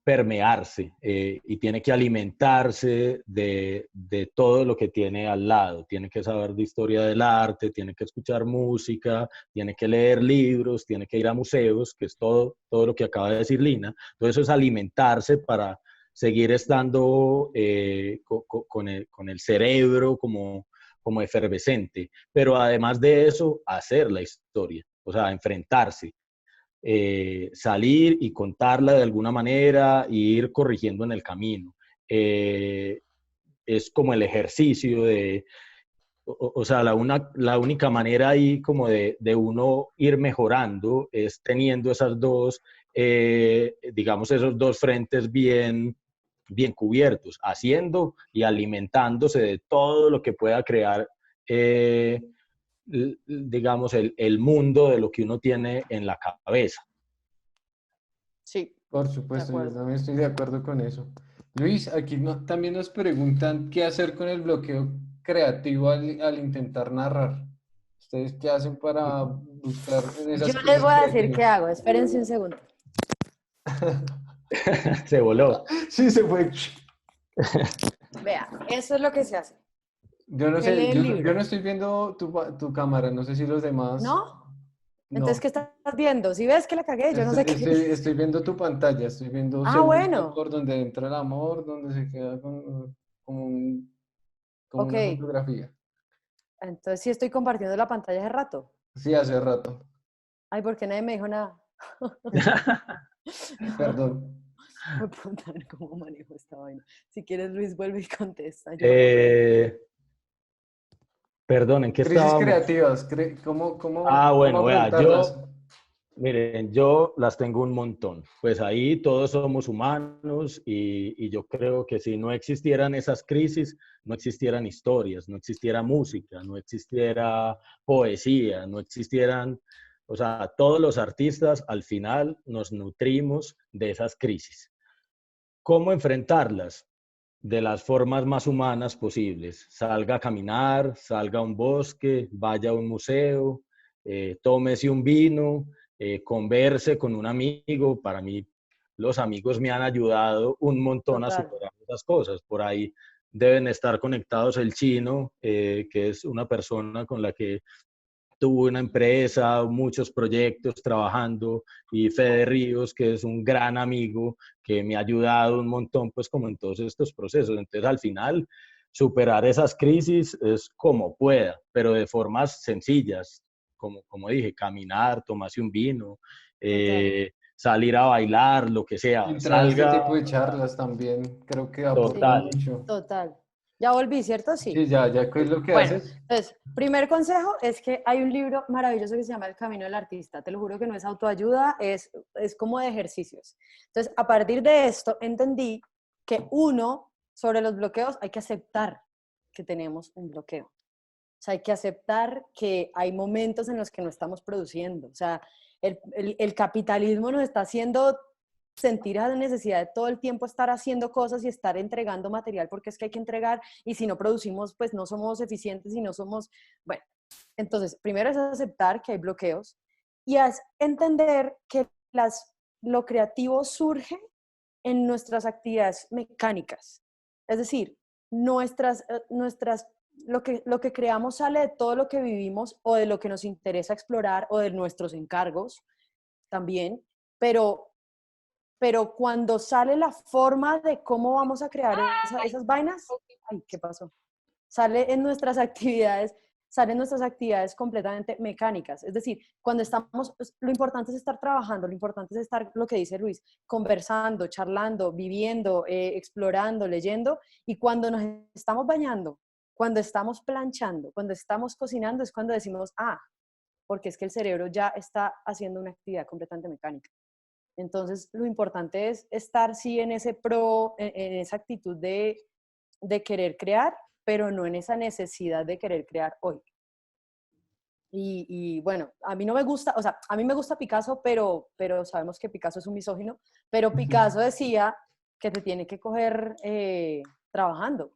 permearse y tiene que alimentarse de todo lo que tiene al lado. Tiene que saber de historia del arte, tiene que escuchar música, tiene que leer libros, tiene que ir a museos, que es todo lo que acaba de decir Lina. Todo eso es alimentarse para seguir estando con el cerebro como efervescente. Pero además de eso, hacer la historia, o sea, enfrentarse, salir y contarla de alguna manera e ir corrigiendo en el camino. Eh, es como el ejercicio o sea, la única manera ahí como de uno ir mejorando es teniendo esas dos, digamos, esos dos frentes bien cubiertos, haciendo y alimentándose de todo lo que pueda crear, digamos, el mundo de lo que uno tiene en la cabeza. sí, Por de supuesto, yo acuerdo. también estoy de acuerdo con eso. Luis, aquí también nos preguntan qué hacer con el bloqueo creativo al intentar narrar. ¿Ustedes qué hacen para buscar en Yo esas les crisis voy a decir qué creativas? hago. Espérense un segundo. Se voló. Sí, se fue. Vea, eso es lo que se hace. Yo no Se sé, lee el yo libro, no estoy viendo tu cámara, no sé si los demás. ¿no? Entonces, No, ¿qué estás viendo? Si ves que la cagué, yo no sé qué estoy hice. viendo tu pantalla, estoy viendo Ah, Civil bueno. War, donde entra el amor, donde se queda como, como Ok. una fotografía. Entonces sí estoy compartiendo la pantalla hace rato. Sí, hace rato. Ay, ¿por qué nadie me dijo nada? Perdón. Voy a preguntar cómo manejo esta vaina. Si quieres, Luis, vuelve y contesta. Yo no me acuerdo. Eh, Perdón, ¿en qué Crisis estábamos? creativas, ¿cómo, Ah, cómo bueno, vea, afrontarlas? miren, yo las tengo un montón. Pues ahí todos somos humanos y yo creo que si no existieran esas crisis, no existieran historias, no existiera música, no existiera poesía, no existieran, o sea, todos los artistas al final nos nutrimos de esas crisis. ¿Cómo enfrentarlas? De las formas más humanas posibles. Salga a caminar, salga a un bosque, vaya a un museo, tómese un vino, converse con un amigo. Para mí, los amigos me han ayudado un montón a Total, superar esas cosas. Por ahí deben estar conectados el chino, que es una persona con la que tuve una empresa, muchos proyectos trabajando, y Fede Ríos, que es un gran amigo que me ha ayudado un montón, pues como en todos estos procesos. Entonces, al final, superar esas crisis es como pueda, pero de formas sencillas, como dije, caminar, tomarse un vino, total, salir a bailar, lo que sea, Entrar a este salga tipo de charlas también creo que aporta sí, total. mucho. total. Ya volví, ¿cierto? Sí. Sí, ya, ¿qué es lo que Bueno, haces? entonces, primer consejo es que hay un libro maravilloso que se llama El Camino del Artista. Te lo juro que no es autoayuda, es como de ejercicios. Entonces, a partir de esto, entendí que uno, sobre los bloqueos, hay que aceptar que tenemos un bloqueo. O sea, hay que aceptar que hay momentos en los que no estamos produciendo. O sea, el capitalismo nos está haciendo sentir la necesidad de todo el tiempo estar haciendo cosas y estar entregando material porque es que hay que entregar y si no producimos, pues no somos eficientes y no somos, bueno, entonces, primero es aceptar que hay bloqueos y es entender que lo creativo surge en nuestras actividades mecánicas. Es decir, lo que creamos sale de todo lo que vivimos o de lo que nos interesa explorar o de nuestros encargos también, pero pero cuando sale la forma de cómo vamos a crear esas vainas, ay, ¿qué pasó? Sale en nuestras actividades, salen nuestras actividades completamente mecánicas. Es decir, cuando estamos, lo importante es estar trabajando, lo importante es estar, lo que dice Luis, conversando, charlando, viviendo, explorando, leyendo, y cuando nos estamos bañando, cuando estamos planchando, cuando estamos cocinando, es cuando decimos, ah, porque es que el cerebro ya está haciendo una actividad completamente mecánica. Entonces, lo importante es estar, sí, en ese en esa actitud de querer crear, pero no en esa necesidad de querer crear hoy. Y bueno, a mí no me gusta, o sea, a mí me gusta Picasso, pero sabemos que Picasso es un misógino, pero Picasso decía que te tiene que coger trabajando,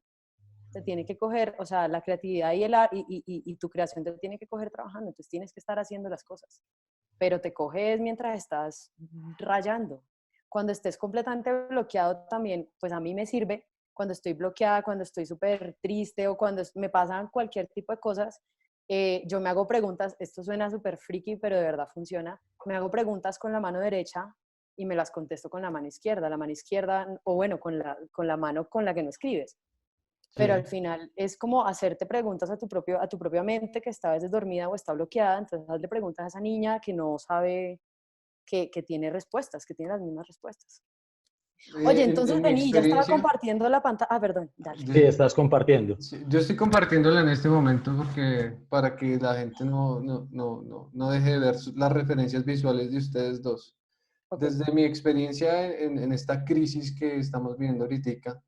te tiene que coger, o sea, la creatividad y tu creación te tiene que coger trabajando, entonces tienes que estar haciendo las cosas, pero te coges mientras estás rayando. Cuando estés completamente bloqueado también, pues a mí me sirve cuando estoy bloqueada, cuando estoy súper triste o cuando me pasan cualquier tipo de cosas, yo me hago preguntas, esto suena súper friki, pero de verdad funciona, me hago preguntas con la mano derecha y me las contesto con la mano izquierda, o bueno, con la mano con la que no escribes. Pero al Sí. final es como hacerte preguntas a tu propia mente que está a veces dormida o está bloqueada, entonces hazle preguntas a esa niña que no sabe, que tiene respuestas, que tiene las mismas respuestas. Oye, entonces En mi vení, ya estaba experiencia, compartiendo la pantalla. Ah, perdón, dale. Sí, estás compartiendo. sí, yo estoy compartiéndola en este momento porque para que la gente no deje de ver las referencias visuales de ustedes dos. Ok, Desde mi experiencia en esta crisis que estamos viviendo ahorita,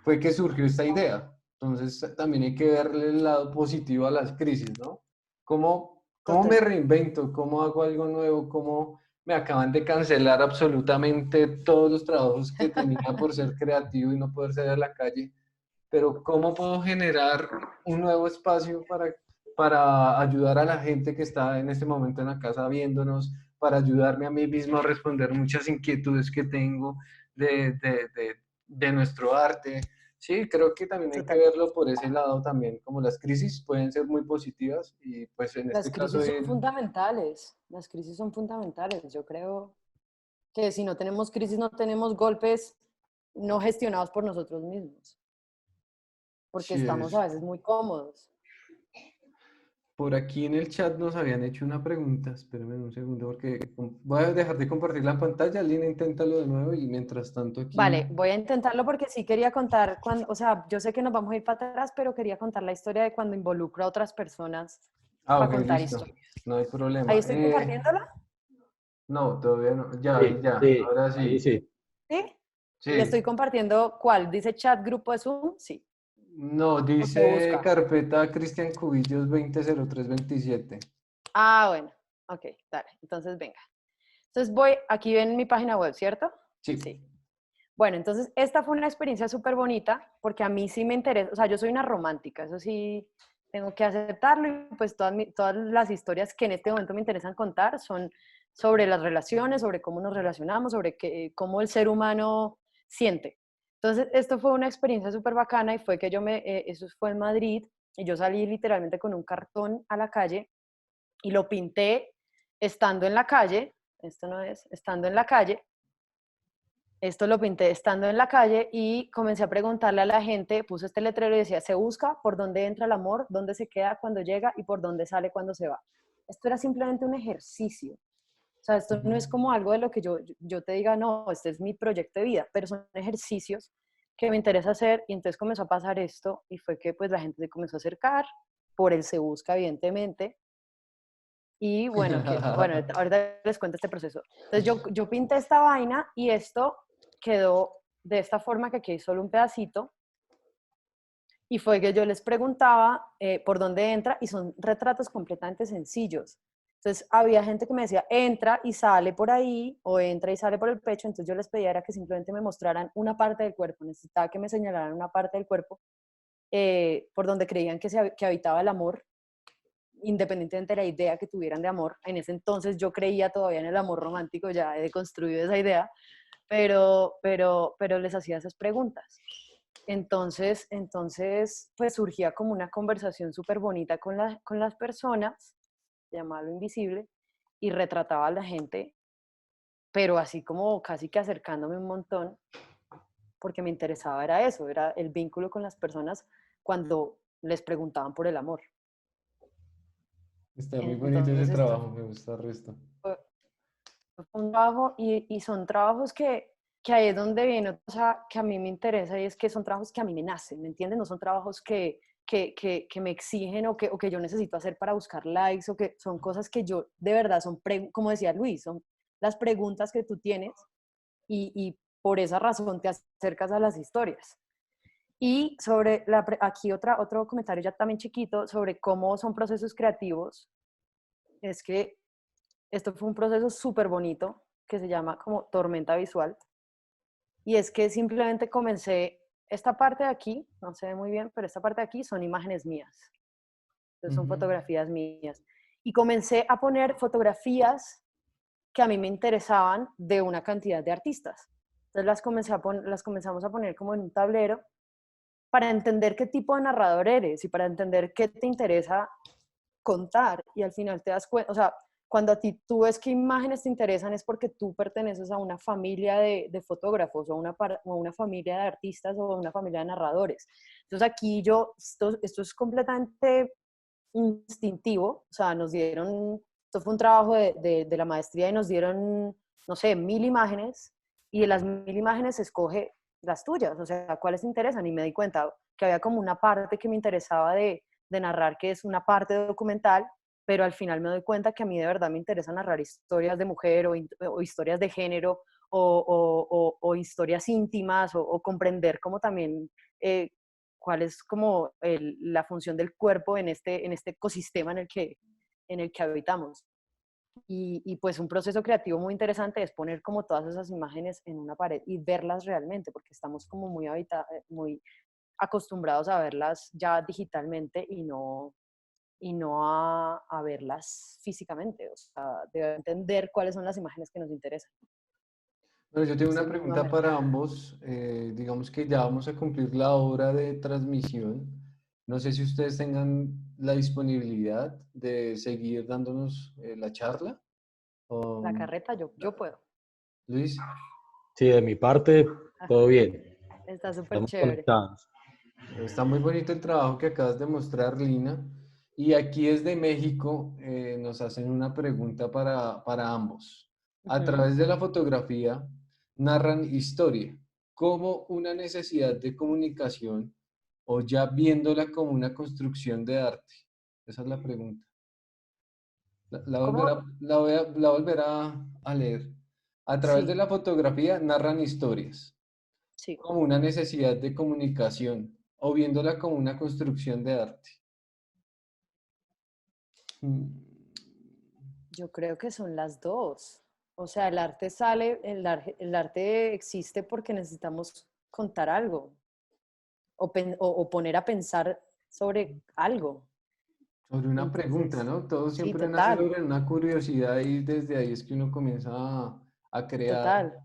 fue que surgió esta idea. Entonces, también hay que verle el lado positivo a las crisis, ¿no? ¿Cómo me total. reinvento? ¿Cómo hago algo nuevo? ¿Cómo me acaban de cancelar absolutamente todos los trabajos que tenía por ser creativo y no poder salir a la calle? Pero ¿cómo puedo generar un nuevo espacio para ayudar a la gente que está en este momento en la casa viéndonos, para ayudarme a mí mismo a responder muchas inquietudes que tengo de nuestro arte? Sí, creo que también hay que Total. verlo por ese lado también, como las crisis pueden ser muy positivas y pues en Las este caso crisis son fundamentales. Las crisis son fundamentales. Yo creo que si no tenemos crisis, no tenemos golpes no gestionados por nosotros mismos, porque sí estamos es. a veces muy cómodos. Por aquí en el chat nos habían hecho una pregunta, espérenme un segundo porque voy a dejar de compartir la pantalla, Lina, inténtalo de nuevo y mientras tanto aquí... Vale, voy a intentarlo porque sí quería contar, cuando, o sea, yo sé que nos vamos a ir para atrás, pero quería contar la historia de cuando involucro a otras personas Ah, para ok, contar listo, historias. no hay Ahí problema. estoy compartiéndola, No, todavía no, ya, ahí Sí, ya, sí, ahora ahí sí, sí. ¿sí? Y estoy sí. compartiendo, ¿cuál? ¿Dice chat grupo de Zoom? Sí. No, ¿O se dice busca? carpeta Cristian Cubillos 200327. Ah, bueno, ok, dale, entonces venga. Entonces voy, aquí ven mi página web, ¿cierto? Sí. Sí. Bueno, entonces esta fue una experiencia súper bonita porque a mí sí me interesa, o sea, yo soy una romántica, eso sí tengo que aceptarlo y pues todas las historias que en este momento me interesan contar son sobre las relaciones, sobre cómo nos relacionamos, sobre cómo el ser humano siente. Entonces, esto fue una experiencia súper bacana y fue que eso fue en Madrid y yo salí literalmente con un cartón a la calle y lo pinté estando en la calle, esto no es, estando en la calle, esto lo pinté estando en la calle y comencé a preguntarle a la gente, puse este letrero y decía, se busca por dónde entra el amor, dónde se queda cuando llega y por dónde sale cuando se va. Esto era simplemente un ejercicio. O sea, esto no es Ujú. como algo de lo que yo te diga, no, este es mi proyecto de vida, pero son ejercicios que me interesa hacer y entonces comenzó a pasar esto y fue que pues la gente se comenzó a acercar por el se busca evidentemente y bueno, ahorita les cuento este proceso. Entonces yo pinté esta vaina y esto quedó de esta forma que aquí hay solo un pedacito y fue que yo les preguntaba por dónde entra y son retratos completamente sencillos. Entonces había gente que me decía, entra y sale por ahí o entra y sale por el pecho, entonces yo les pedía era que simplemente me mostraran una parte del cuerpo, necesitaba que me señalaran una parte del cuerpo por donde creían que habitaba el amor, independientemente de la idea que tuvieran de amor. En ese entonces yo creía todavía en el amor romántico, ya he deconstruido esa idea, pero les hacía esas preguntas. Entonces, pues surgía como una conversación súper bonita con las personas, llamado invisible, y retrataba a la gente pero así como casi que acercándome un montón, porque me interesaba era eso, era el vínculo con las personas cuando les preguntaban por el amor. Está muy bonito ese Entonces esto trabajo, me gusta el resto. fue un trabajo y son trabajos que ahí es donde viene otra cosa que a mí me interesa y es que son trabajos que a mí me nacen, ¿me entiendes? No son trabajos que me exigen o que yo necesito hacer para buscar likes o que son cosas que yo de verdad son, como decía Luis, son las preguntas que tú tienes y por esa razón te acercas a las historias. Y sobre aquí otro comentario ya también chiquito sobre cómo son procesos creativos, es que esto fue un proceso súper bonito que se llama como tormenta visual. Y es que simplemente comencé, esta parte de aquí, no se ve muy bien, pero esta parte de aquí son imágenes mías. Entonces son Ujú. fotografías mías. Y comencé a poner fotografías que a mí me interesaban de una cantidad de artistas. Entonces las comenzamos a poner como en un tablero para entender qué tipo de narrador eres y para entender qué te interesa contar. Y al final te das cuenta, o sea, cuando a ti tú ves qué imágenes te interesan es porque tú perteneces a una familia de fotógrafos o una familia de artistas o una familia de narradores. Entonces aquí esto es completamente instintivo, o sea, esto fue un trabajo de la maestría y nos dieron, no sé, 1000 imágenes y de las 1000 imágenes se escoge las tuyas, o sea, cuáles te interesan y me di cuenta que había como una parte que me interesaba de narrar, que es una parte documental, pero al final me doy cuenta que a mí de verdad me interesa narrar historias de mujer o historias de género o historias íntimas o comprender cómo también cuál es como la función del cuerpo en este ecosistema en el que habitamos. Y pues un proceso creativo muy interesante es poner como todas esas imágenes en una pared y verlas realmente, porque estamos como muy acostumbrados a verlas ya digitalmente y no a verlas físicamente, o sea, de entender cuáles son las imágenes que nos interesan. Bueno, yo tengo Ese una es mi pregunta mamera. para ambos. Digamos que ya vamos a cumplir la hora de transmisión. No sé si ustedes tengan la disponibilidad de seguir dándonos la charla. La Um, carreta, yo puedo. Luis. Sí, de mi parte, todo bien. Está súper Estamos chévere. conectados. Está muy bonito el trabajo que acabas de mostrar, Lina. Y aquí desde México nos hacen una pregunta para ambos. A Ujú. través de la fotografía narran historia, como una necesidad de comunicación o ya viéndola como una construcción de arte. Esa es la pregunta. ¿Cómo? La volverá a leer. A través de Sí, la fotografía narran historias sí. como una necesidad de comunicación o viéndola como una construcción de arte. Mm, Yo creo que son las dos. O sea, el arte sale, el arte existe porque necesitamos contar algo o poner a pensar sobre algo. Sobre una pregunta, Entonces, ¿no? Todo sí, siempre nace total, sobre una curiosidad y desde ahí es que uno comienza a crear total.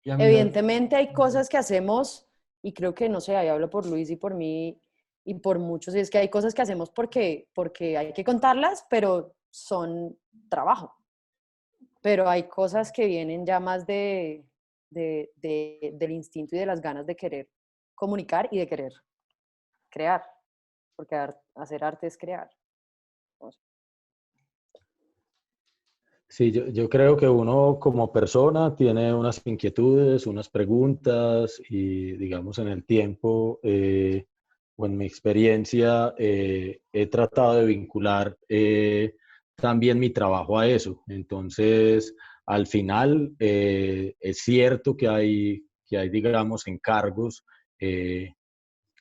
y a mirar. Evidentemente hay cosas que hacemos, y creo que, no sé, ahí hablo por Luis y por mí y por muchos, y es que hay cosas que hacemos porque hay que contarlas, pero son trabajo. Pero hay cosas que vienen ya más del instinto y de las ganas de querer comunicar y de querer crear, porque hacer arte es crear. Sí, yo creo que uno como persona tiene unas inquietudes, unas preguntas y digamos en el tiempo o en mi experiencia he tratado de vincular también mi trabajo a eso. Entonces, al final es cierto que hay digamos encargos eh,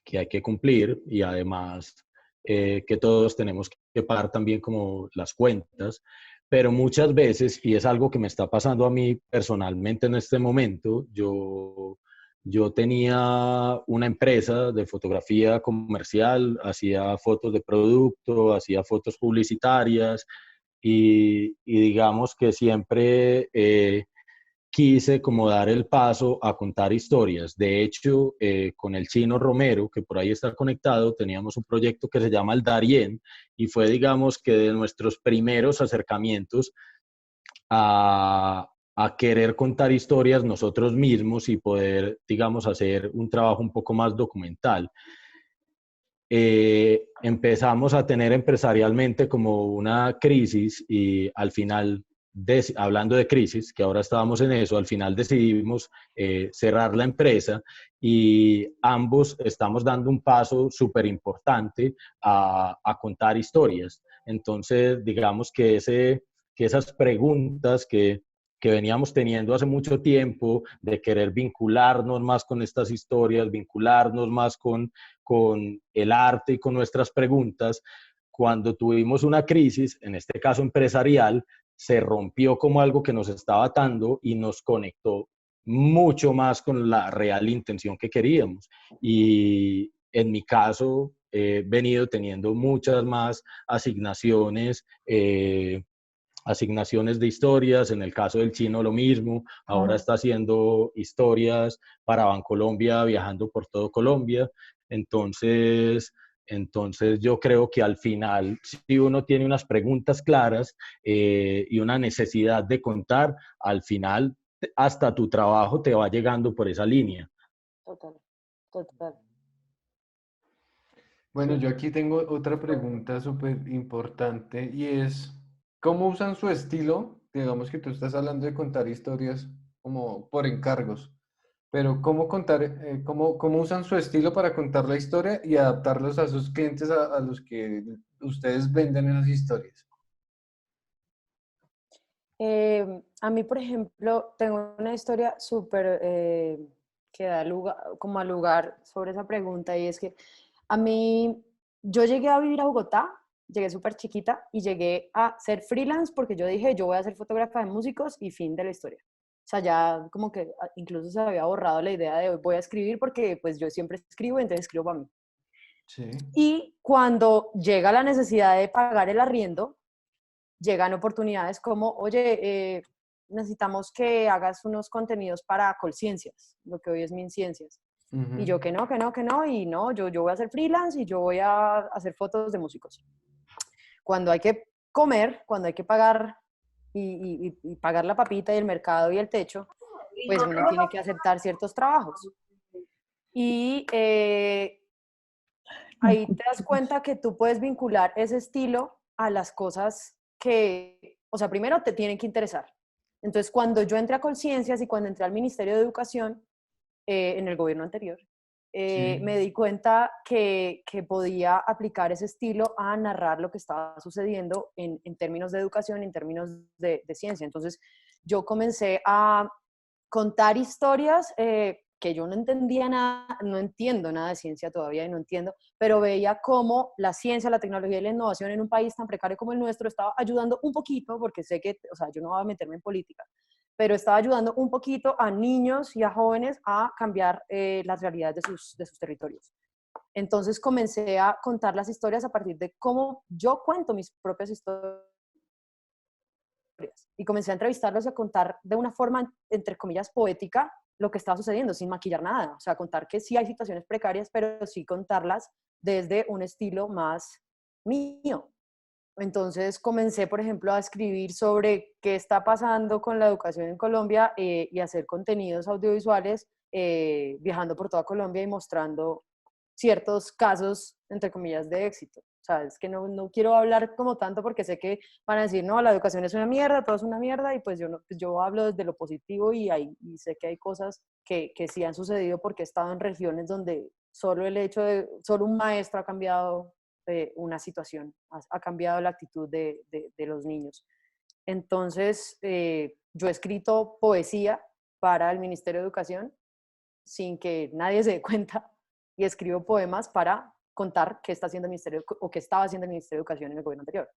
que hay que cumplir y además que todos tenemos que pagar también como las cuentas, pero muchas veces, y es algo que me está pasando a mí personalmente en este momento, yo tenía una empresa de fotografía comercial, hacía fotos de producto, hacía fotos publicitarias y digamos que siempre quise como dar el paso a contar historias. De hecho, con el Chino Romero, que por ahí está conectado, teníamos un proyecto que se llama El Darién y fue, digamos, que de nuestros primeros acercamientos a, a querer contar historias nosotros mismos y poder, digamos, hacer un trabajo un poco más documental. Empezamos a tener empresarialmente como una crisis y al final, hablando de crisis, que ahora estábamos en eso, al final decidimos cerrar la empresa y ambos estamos dando un paso súper importante a contar historias. Entonces, digamos que esas preguntas que veníamos teniendo hace mucho tiempo de querer vincularnos más con estas historias, vincularnos más con el arte y con nuestras preguntas, cuando tuvimos una crisis, en este caso empresarial, se rompió como algo que nos estaba atando y nos conectó mucho más con la real intención que queríamos. Y en mi caso, he venido teniendo muchas más asignaciones de historias, en el caso del chino lo mismo, ahora está haciendo historias para Bancolombia, viajando por todo Colombia, entonces, entonces yo creo que al final, si uno tiene unas preguntas claras y una necesidad de contar, al final hasta tu trabajo te va llegando por esa línea. Total, total. Bueno, Sí. yo aquí tengo otra pregunta súper importante y es, ¿cómo usan su estilo? Digamos que tú estás hablando de contar historias como por encargos, pero ¿cómo contar, cómo usan su estilo para contar la historia y adaptarlos a sus clientes a los que ustedes venden esas historias? A mí, por ejemplo, tengo una historia súper que da lugar, como a lugar sobre esa pregunta y es que a mí, yo llegué a vivir a Bogotá, llegué súper chiquita y llegué a ser freelance porque yo dije, yo voy a ser fotógrafa de músicos y fin de la historia. O sea, ya como que incluso se había borrado la idea de voy a escribir porque pues yo siempre escribo, entonces escribo para mí. Sí. Y cuando llega la necesidad de pagar el arriendo, llegan oportunidades como, oye, necesitamos que hagas unos contenidos para Colciencias, lo que hoy es MinCiencias. Y Ujú. yo que no, y no, yo voy a hacer freelance y yo voy a hacer fotos de músicos. Cuando hay que comer, cuando hay que pagar y pagar la papita y el mercado y el techo, pues uno tiene que aceptar ciertos trabajos. Y ahí te das cuenta que tú puedes vincular ese estilo a las cosas que, o sea, primero te tienen que interesar. Entonces, cuando yo entré a Colciencias y cuando entré al Ministerio de Educación en el gobierno anterior, Sí. me di cuenta que podía aplicar ese estilo a narrar lo que estaba sucediendo en términos de educación, en términos de ciencia. Entonces, yo comencé a contar historias que yo no entendía nada, no entiendo nada de ciencia todavía y no entiendo, pero veía cómo la ciencia, la tecnología y la innovación en un país tan precario como el nuestro estaba ayudando un poquito, porque sé que, o sea, yo no voy a meterme en política, pero estaba ayudando un poquito a niños y a jóvenes a cambiar las realidades de sus territorios. Entonces comencé a contar las historias a partir de cómo yo cuento mis propias historias y comencé a entrevistarlos y a contar de una forma, entre comillas, poética lo que estaba sucediendo, sin maquillar nada. O sea, contar que sí hay situaciones precarias, pero sí contarlas desde un estilo más mío. Entonces comencé, por ejemplo, a escribir sobre qué está pasando con la educación en Colombia y hacer contenidos audiovisuales viajando por toda Colombia y mostrando ciertos casos, entre comillas, de éxito. O sea, es que no quiero hablar como tanto porque sé que van a decir, no, la educación es una mierda, todo es una mierda, y pues yo, no, pues yo hablo desde lo positivo y sé que hay cosas que sí han sucedido porque he estado en regiones donde solo el hecho de, solo un maestro ha cambiado una situación, ha cambiado la actitud de los niños. Entonces, yo he escrito poesía para el Ministerio de Educación sin que nadie se dé cuenta y escribo poemas para contar qué está haciendo el Ministerio o qué estaba haciendo el Ministerio de Educación en el gobierno anterior.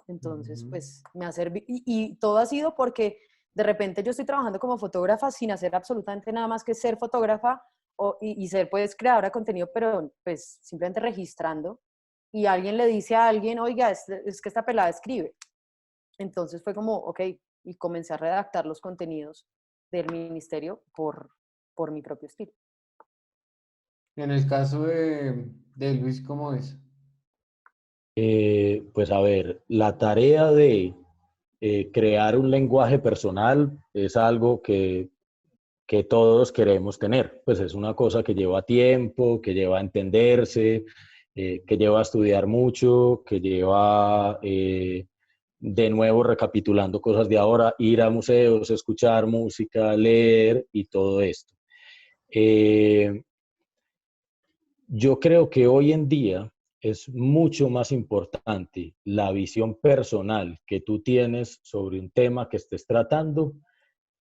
Entonces, Ujú. pues me ha servido y todo ha sido porque de repente yo estoy trabajando como fotógrafa sin hacer absolutamente nada más que ser fotógrafa y ser pues creadora de contenido, pero pues simplemente registrando y alguien le dice a alguien, oiga, es que esta pelada escribe. Entonces fue como, ok, y comencé a redactar los contenidos del ministerio por mi propio estilo. En el caso de Luis, ¿cómo es? Pues a ver, la tarea de crear un lenguaje personal es algo que todos queremos tener. Pues es una cosa que lleva tiempo, que lleva a entenderse, que lleva a estudiar mucho, que lleva, de nuevo, recapitulando cosas de ahora, ir a museos, escuchar música, leer y todo esto. Yo creo que hoy en día es mucho más importante la visión personal que tú tienes sobre un tema que estés tratando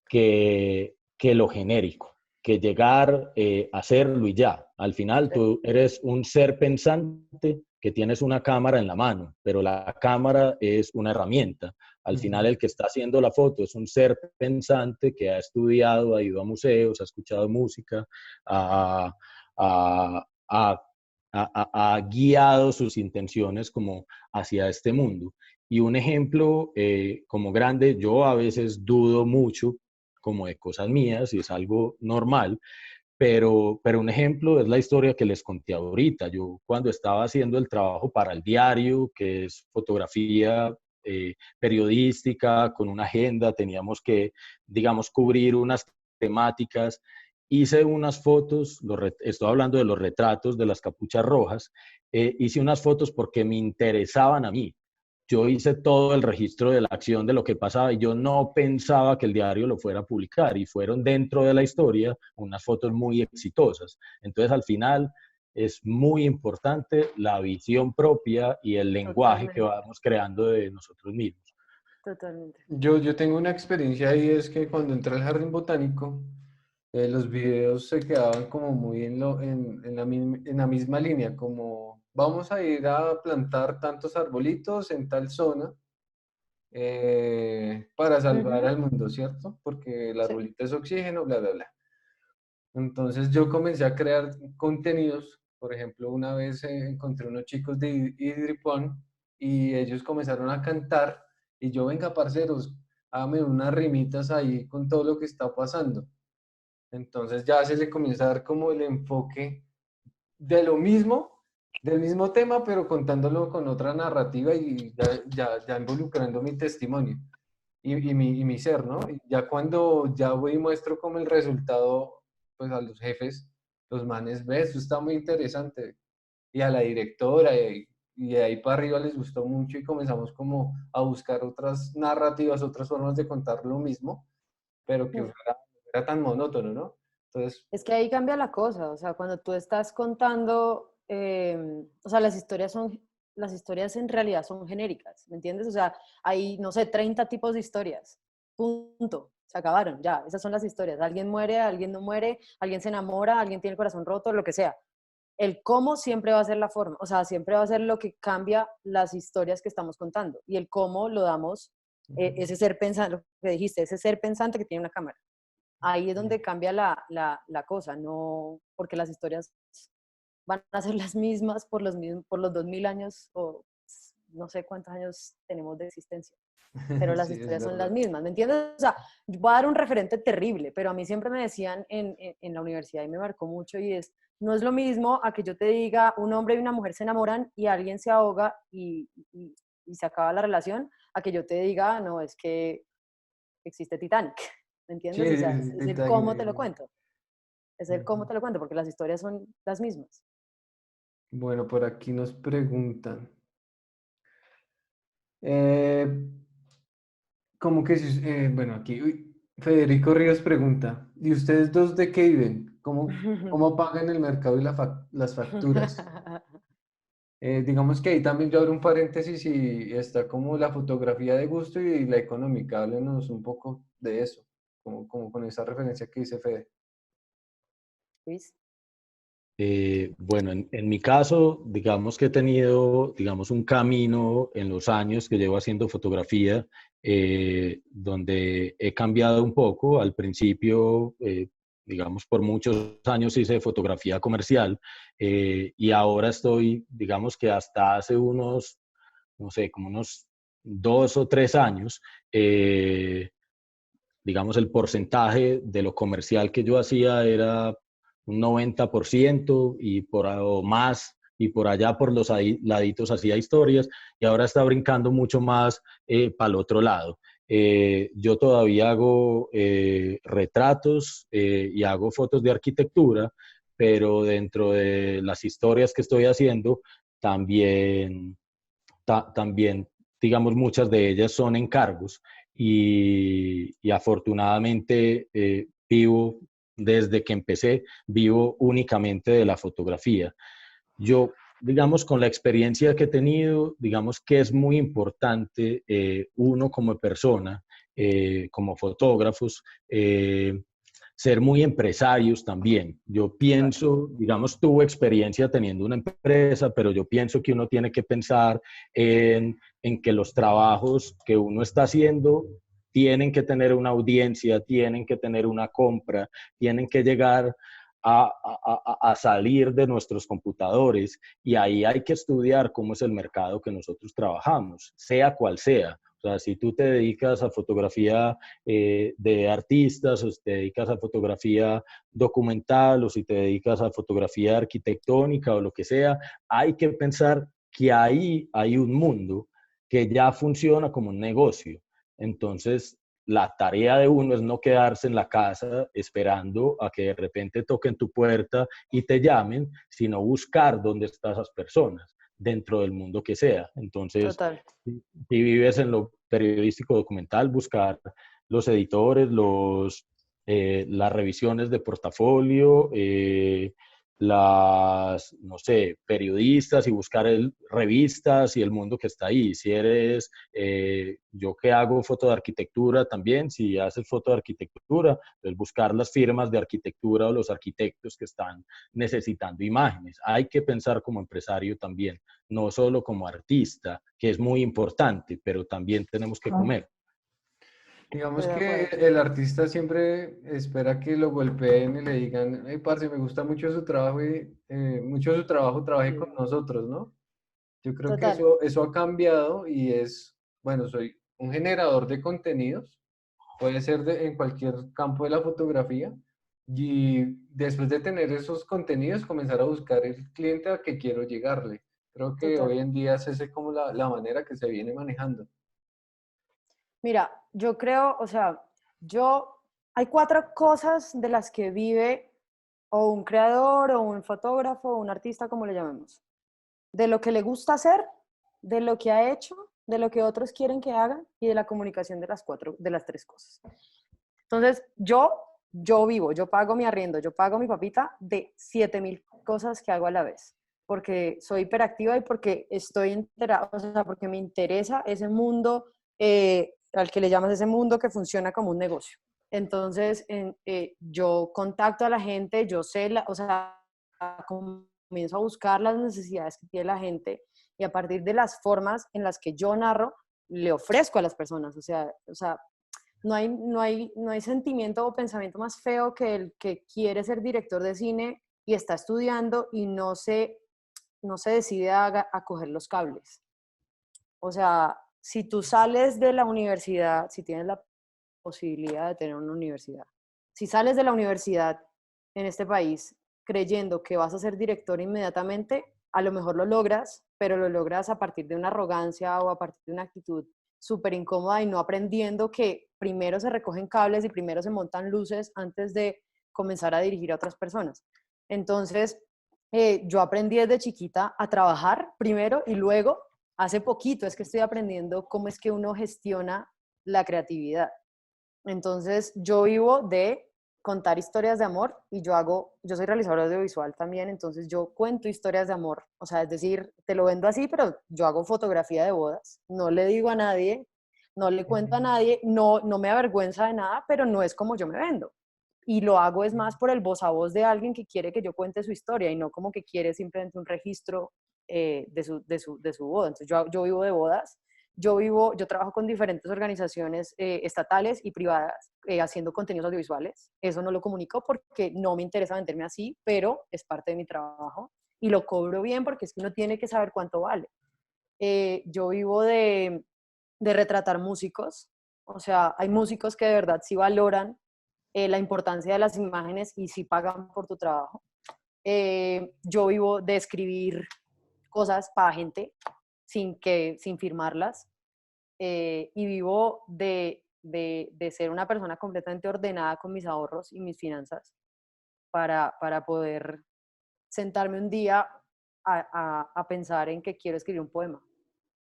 que lo genérico, que llegar a hacerlo y ya. Al final tú eres un ser pensante que tienes una cámara en la mano, pero la cámara es una herramienta. Al final el que está haciendo la foto es un ser pensante que ha estudiado, ha ido a museos, ha escuchado música, ha, ha, ha, ha guiado sus intenciones como hacia este mundo. Y un ejemplo como grande, yo a veces dudo mucho como de cosas mías y es algo normal, pero un ejemplo es la historia que les conté ahorita. Yo cuando estaba haciendo el trabajo para el diario, que es fotografía periodística, con una agenda, teníamos que, digamos, cubrir unas temáticas. Hice unas fotos, estoy hablando de los retratos de las capuchas rojas, hice unas fotos porque me interesaban a mí. Yo hice todo el registro de la acción de lo que pasaba y yo no pensaba que el diario lo fuera a publicar y fueron dentro de la historia unas fotos muy exitosas. Entonces al final es muy importante la visión propia y el lenguaje que Totalmente, vamos creando de nosotros mismos. totalmente. Yo tengo una experiencia ahí, es que cuando entré al jardín botánico, los videos se quedaban como muy en la misma línea, como vamos a ir a plantar tantos arbolitos en tal zona para salvar Ujú, al mundo, ¿cierto? Porque el sí. arbolito es oxígeno, bla, bla, bla. Entonces yo comencé a crear contenidos. Por ejemplo, una vez encontré unos chicos de Idripón y ellos comenzaron a cantar y yo, venga, parceros, háganme unas rimitas ahí con todo lo que está pasando. Entonces ya se le comienza a dar como el enfoque de lo mismo, del mismo tema, pero contándolo con otra narrativa y ya involucrando mi testimonio y mi ser, ¿no? Y ya cuando ya voy y muestro como el resultado, pues a los jefes, los manes, ve, eso está muy interesante. Y a la directora, y de ahí para arriba les gustó mucho y comenzamos como a buscar otras narrativas, otras formas de contar lo mismo, pero que Mm. fuera tan monótono, ¿no? Entonces, Es que ahí cambia la cosa, o sea, cuando tú estás contando, o sea, las historias en realidad son genéricas, ¿me entiendes? O sea, hay, no sé, 30 tipos de historias, punto, se acabaron, ya, esas son las historias. Alguien muere, alguien no muere, alguien se enamora, alguien tiene el corazón roto, lo que sea. El cómo siempre va a ser la forma, o sea, siempre va a ser lo que cambia las historias que estamos contando. Y el cómo lo damos, ese ser pensante, lo que dijiste, ese ser pensante que tiene una cámara. Ahí es donde cambia la cosa, no porque las historias van a ser las mismas por los 2000 años o no sé cuántos años tenemos de existencia, pero las sí, es historias son las verdad. mismas, ¿me entiendes? O sea, voy a dar un referente terrible, pero a mí siempre me decían en la universidad y me marcó mucho y es, no es lo mismo a que yo te diga un hombre y una mujer se enamoran y alguien se ahoga y se acaba la relación, a que yo te diga, no, es que existe Titanic, ¿me Sí, entiendes? O sea, sí, es el cómo te lo cuento, es el cómo te lo cuento, porque las historias son las mismas. bueno, por aquí nos preguntan. Eh, como que, bueno, aquí Federico Ríos pregunta, ¿y ustedes dos de qué viven? ¿Cómo pagan el mercado y las facturas? Digamos que ahí también yo abro un paréntesis y está como la fotografía de gusto y la económica. Háblenos un poco de eso, como con esa referencia que dice Fede. Luis. Bueno, en mi caso, digamos que he tenido, digamos, un camino en los años que llevo haciendo fotografía, donde he cambiado un poco. Al principio, digamos, por muchos años hice fotografía comercial y ahora estoy, digamos que hasta hace unos, no sé, como unos 2 o 3 años, digamos, el porcentaje de lo comercial que yo hacía era un 90% o más, y por allá por los laditos hacía historias, y ahora está brincando mucho más para el otro lado. Yo todavía hago retratos y hago fotos de arquitectura, pero dentro de las historias que estoy haciendo, también, también digamos, muchas de ellas son encargos y afortunadamente vivo, desde que empecé, vivo únicamente de la fotografía. Yo, digamos, con la experiencia que he tenido, digamos que es muy importante uno como persona, como fotógrafos, ser muy empresarios también. Yo pienso, digamos, tuve experiencia teniendo una empresa, pero yo pienso que uno tiene que pensar en que los trabajos que uno está haciendo tienen que tener una audiencia, tienen que tener una compra, tienen que llegar a salir de nuestros computadores y ahí hay que estudiar cómo es el mercado que nosotros trabajamos, sea cual sea. O sea, si tú te dedicas a fotografía de artistas o si te dedicas a fotografía documental o si te dedicas a fotografía arquitectónica o lo que sea, hay que pensar que ahí hay un mundo que ya funciona como un negocio. Entonces, la tarea de uno es no quedarse en la casa esperando a que de repente toquen tu puerta y te llamen, sino buscar dónde están esas personas dentro del mundo que sea. Entonces, Total. si vives en lo periodístico documental, buscar los editores, las revisiones de portafolio, no sé, periodistas y buscar revistas y el mundo que está ahí. Si eres, yo que hago foto de arquitectura también, si haces foto de arquitectura, pues buscar las firmas de arquitectura o los arquitectos que están necesitando imágenes. Hay que pensar como empresario también, no solo como artista, que es muy importante, pero también tenemos que comer. Digamos Estoy de que acuerdo. el artista siempre espera que lo golpeen y le digan, hey, parce, me gusta mucho su trabajo y mucho de su trabajo trabaje con nosotros, ¿no? Yo creo que Total. eso ha cambiado y es, bueno, soy un generador de contenidos, puede ser en cualquier campo de la fotografía, y después de tener esos contenidos, comenzar a buscar el cliente a que quiero llegarle. Creo que Total. hoy en día esa es como la manera que se viene manejando. Mira, yo creo, o sea, hay cuatro cosas de las que vive o un creador o un fotógrafo o un artista, como le llamemos. De lo que le gusta hacer, de lo que ha hecho, de lo que otros quieren que haga y de la comunicación de las tres cosas. Entonces, yo vivo, yo pago mi arriendo, yo pago mi papita de 7.000 cosas que hago a la vez, porque soy hiperactiva y porque estoy enterada, o sea, porque me interesa ese mundo al que le llamas ese mundo que funciona como un negocio. Entonces, yo contacto a la gente, yo sé, o sea, comienzo a buscar las necesidades que tiene la gente y a partir de las formas en las que yo narro, le ofrezco a las personas. O sea, no hay sentimiento o pensamiento más feo que el que quiere ser director de cine y está estudiando y no se decide a coger los cables. O sea, si tú sales de la universidad, si tienes la posibilidad de tener una universidad, si sales de la universidad en este país creyendo que vas a ser director inmediatamente, a lo mejor lo logras, pero lo logras a partir de una arrogancia o a partir de una actitud súper incómoda y no aprendiendo que primero se recogen cables y primero se montan luces antes de comenzar a dirigir a otras personas. Entonces, yo aprendí desde chiquita a trabajar primero y luego, hace poquito es que estoy aprendiendo cómo es que uno gestiona la creatividad. Entonces, yo vivo de contar historias de amor y yo soy realizadora audiovisual también, entonces yo cuento historias de amor, o sea, es decir, te lo vendo así, pero yo hago fotografía de bodas, no le digo a nadie, no le cuento a nadie, no me avergüenza de nada, pero no es como yo me vendo. Y lo hago es más por el voz a voz de alguien que quiere que yo cuente su historia y no como que quiere simplemente un registro de su boda. Entonces yo vivo de bodas, yo trabajo con diferentes organizaciones estatales y privadas haciendo contenidos audiovisuales. Eso no lo comunico porque no me interesa venderme así, pero es parte de mi trabajo y lo cobro bien porque es que uno tiene que saber cuánto vale. Yo vivo de retratar músicos, o sea, hay músicos que de verdad sí valoran la importancia de las imágenes y sí pagan por tu trabajo. Yo vivo de escribir cosas para gente sin firmarlas. y vivo de ser una persona completamente ordenada con mis ahorros y mis finanzas para poder sentarme un día a pensar en que quiero escribir un poema,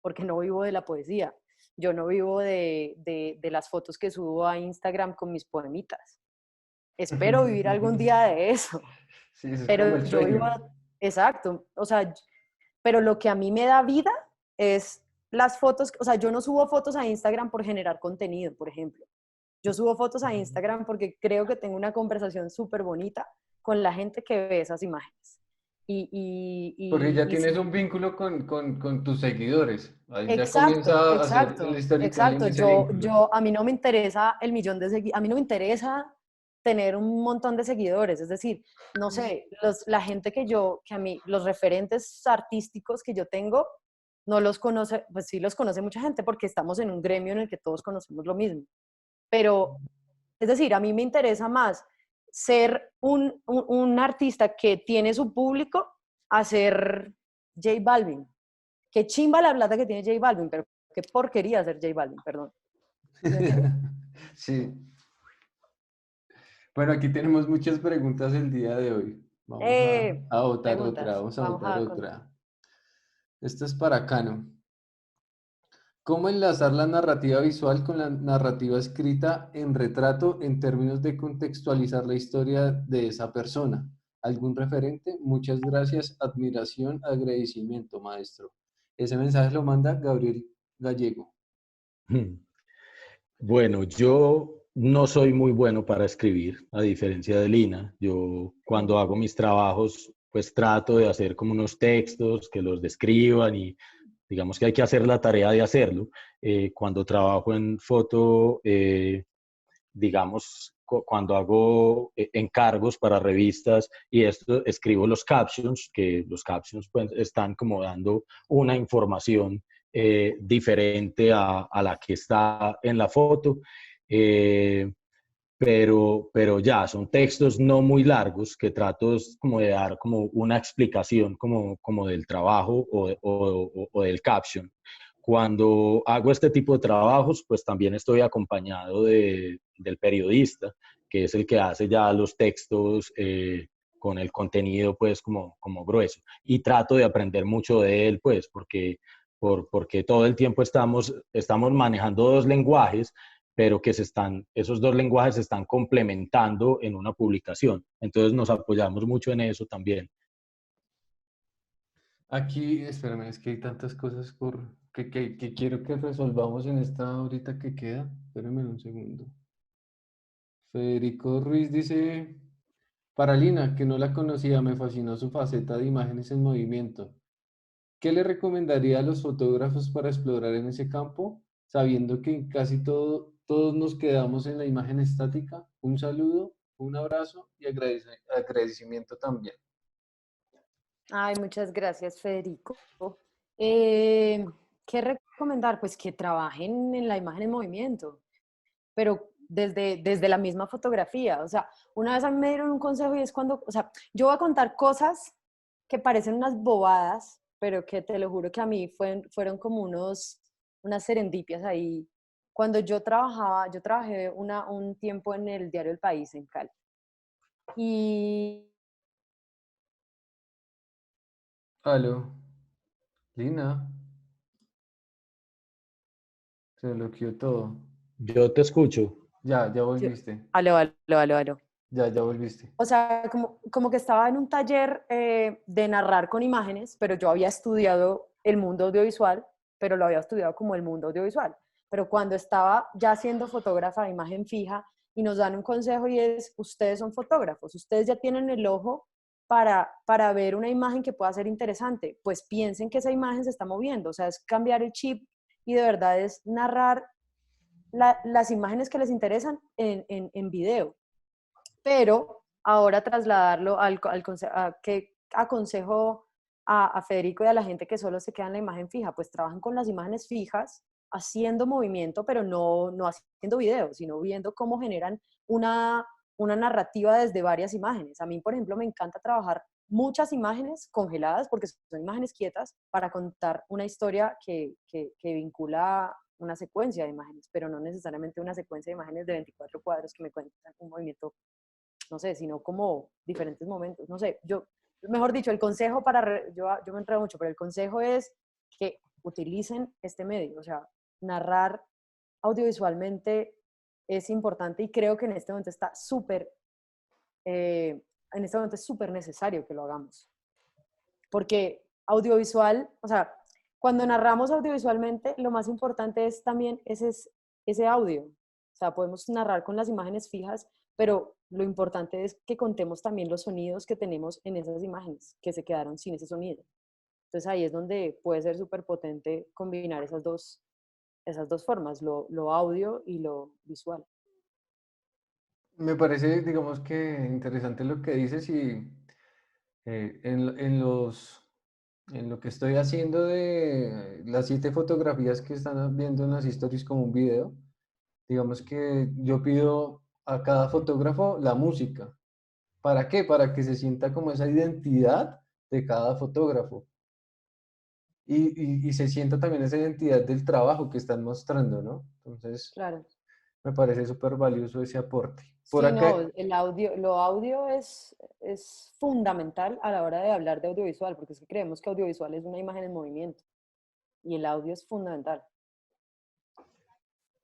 porque no vivo de la poesía, yo no vivo de las fotos que subo a Instagram con mis poemitas. Espero vivir algún día de eso, Sí, eso es como pero el yo vivo, sueño. exacto, o sea, pero lo que a mí me da vida es las fotos, o sea, yo no subo fotos a Instagram por generar contenido, por ejemplo. Yo subo fotos a Instagram porque creo que tengo una conversación súper bonita con la gente que ve esas imágenes. Y, Porque ya y tienes sí, un vínculo con tus seguidores. Ahí ya exacto, comienza a hacer el exacto, storytelling exacto. ese vínculo. A mí no me interesa el millón de seguidores, a mí no me interesa tener un montón de seguidores. Es decir, no sé, la gente que a mí, los referentes artísticos que yo tengo, no los conoce, pues sí los conoce mucha gente porque estamos en un gremio en el que todos conocemos lo mismo. Pero, es decir, a mí me interesa más ser un artista que tiene su público a ser J Balvin. Qué chimba la plata que tiene J Balvin, pero qué porquería ser J Balvin, perdón. ¿Sí me entiendes? Sí. Bueno, aquí tenemos muchas preguntas el día de hoy. Vamos a votar otra, Preguntas. vamos a Vamos votar a... otra. Esta es para Cano. ¿Cómo enlazar la narrativa visual con la narrativa escrita en retrato en términos de contextualizar la historia de esa persona? ¿Algún referente? Muchas gracias, admiración, agradecimiento, maestro. Ese mensaje lo manda Gabriel Gallego. Bueno, yo no soy muy bueno para escribir, a diferencia de Lina. Yo cuando hago mis trabajos, pues trato de hacer como unos textos que los describan y digamos que hay que hacer la tarea de hacerlo. Cuando trabajo en foto, digamos, cuando hago encargos para revistas y esto, escribo los captions, que los captions pues, están como dando una información diferente a la que está en la foto. Eh, pero ya, son textos no muy largos que trato como de dar como una explicación como del trabajo o del caption. Cuando hago este tipo de trabajos, pues también estoy acompañado del periodista, que es el que hace ya los textos con el contenido pues como grueso. Y trato de aprender mucho de él, pues, porque todo el tiempo estamos manejando dos lenguajes, pero que esos dos lenguajes se están complementando en una publicación. Entonces nos apoyamos mucho en eso también. Aquí, espérame, es que hay tantas cosas que quiero que resolvamos en esta horita que queda. Espérame un segundo. Federico Ruiz dice, para Lina, que no la conocía, me fascinó su faceta de imágenes en movimiento. ¿Qué le recomendaría a los fotógrafos para explorar en ese campo, sabiendo que en casi todos nos quedamos en la imagen estática? Un saludo, un abrazo y agradecimiento también. Ay, muchas gracias, Federico. Eh, ¿Qué recomendar? Pues que trabajen en la imagen en movimiento, pero desde la misma fotografía. O sea, una vez a mí me dieron un consejo y es cuando, o sea, yo voy a contar cosas que parecen unas bobadas, pero que te lo juro que a mí fueron como unas serendipias ahí. Cuando yo trabajé un tiempo en el diario El País en Cali. Y Aló, Lina, se bloqueó todo. Yo te escucho. Ya yo, volviste. aló, aló, aló, aló. Ya volviste. O sea, como que estaba en un taller de narrar con imágenes, pero yo había estudiado el mundo audiovisual, pero lo había estudiado como el mundo audiovisual. Pero cuando estaba ya siendo fotógrafa de imagen fija y nos dan un consejo y es, ustedes son fotógrafos, ustedes ya tienen el ojo para ver una imagen que pueda ser interesante, pues piensen que esa imagen se está moviendo, o sea, es cambiar el chip y de verdad es narrar las imágenes que les interesan en video, pero ahora trasladarlo que aconsejo a Federico y a la gente que solo se queda en la imagen fija, pues trabajan con las imágenes fijas, haciendo movimiento, pero no haciendo videos, sino viendo cómo generan una narrativa desde varias imágenes. A mí, por ejemplo, me encanta trabajar muchas imágenes congeladas, porque son imágenes quietas, para contar una historia que vincula una secuencia de imágenes, pero no necesariamente una secuencia de imágenes de 24 cuadros que me cuentan un movimiento, no sé, sino como diferentes momentos. No sé, mejor dicho, el consejo yo me enredo mucho, pero el consejo es que utilicen este medio, o sea, narrar audiovisualmente es importante y creo que en este momento está en este momento es súper necesario que lo hagamos. Porque audiovisual, o sea, cuando narramos audiovisualmente, lo más importante es también ese audio. O sea, podemos narrar con las imágenes fijas, pero lo importante es que contemos también los sonidos que tenemos en esas imágenes, que se quedaron sin ese sonido. Entonces ahí es donde puede ser súper potente combinar esas dos formas, lo audio y lo visual. Me parece, digamos que interesante lo que dices y en lo que estoy haciendo de las 7 fotografías que están viendo en las historias como un video, digamos que yo pido a cada fotógrafo la música. ¿Para qué? Para que se sienta como esa identidad de cada fotógrafo y se sienta también esa identidad del trabajo que están mostrando, ¿no? Entonces, Claro. me parece súper valioso ese aporte. Por Sí, acá, no, lo audio es fundamental a la hora de hablar de audiovisual, porque es que creemos que audiovisual es una imagen en movimiento y el audio es fundamental.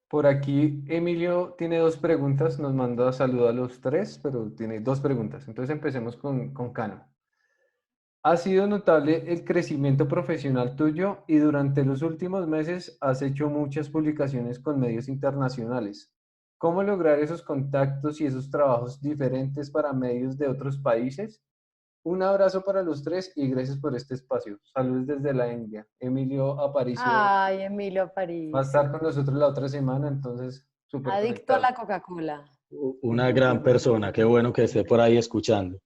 por aquí Emilio tiene 2 preguntas, nos manda saludos a los 3, pero tiene 2 preguntas. Entonces empecemos con Cano. Ha sido notable el crecimiento profesional tuyo y durante los últimos meses has hecho muchas publicaciones con medios internacionales. ¿Cómo lograr esos contactos y esos trabajos diferentes para medios de otros países? Un abrazo para los 3 y gracias por este espacio. Saludos desde la India. Emilio Aparicio Ay, Emilio va a estar Aparicio, con nosotros la otra semana, entonces súper adicto a conectado. la Coca-Cola. Una gran persona, qué bueno que esté por ahí escuchando.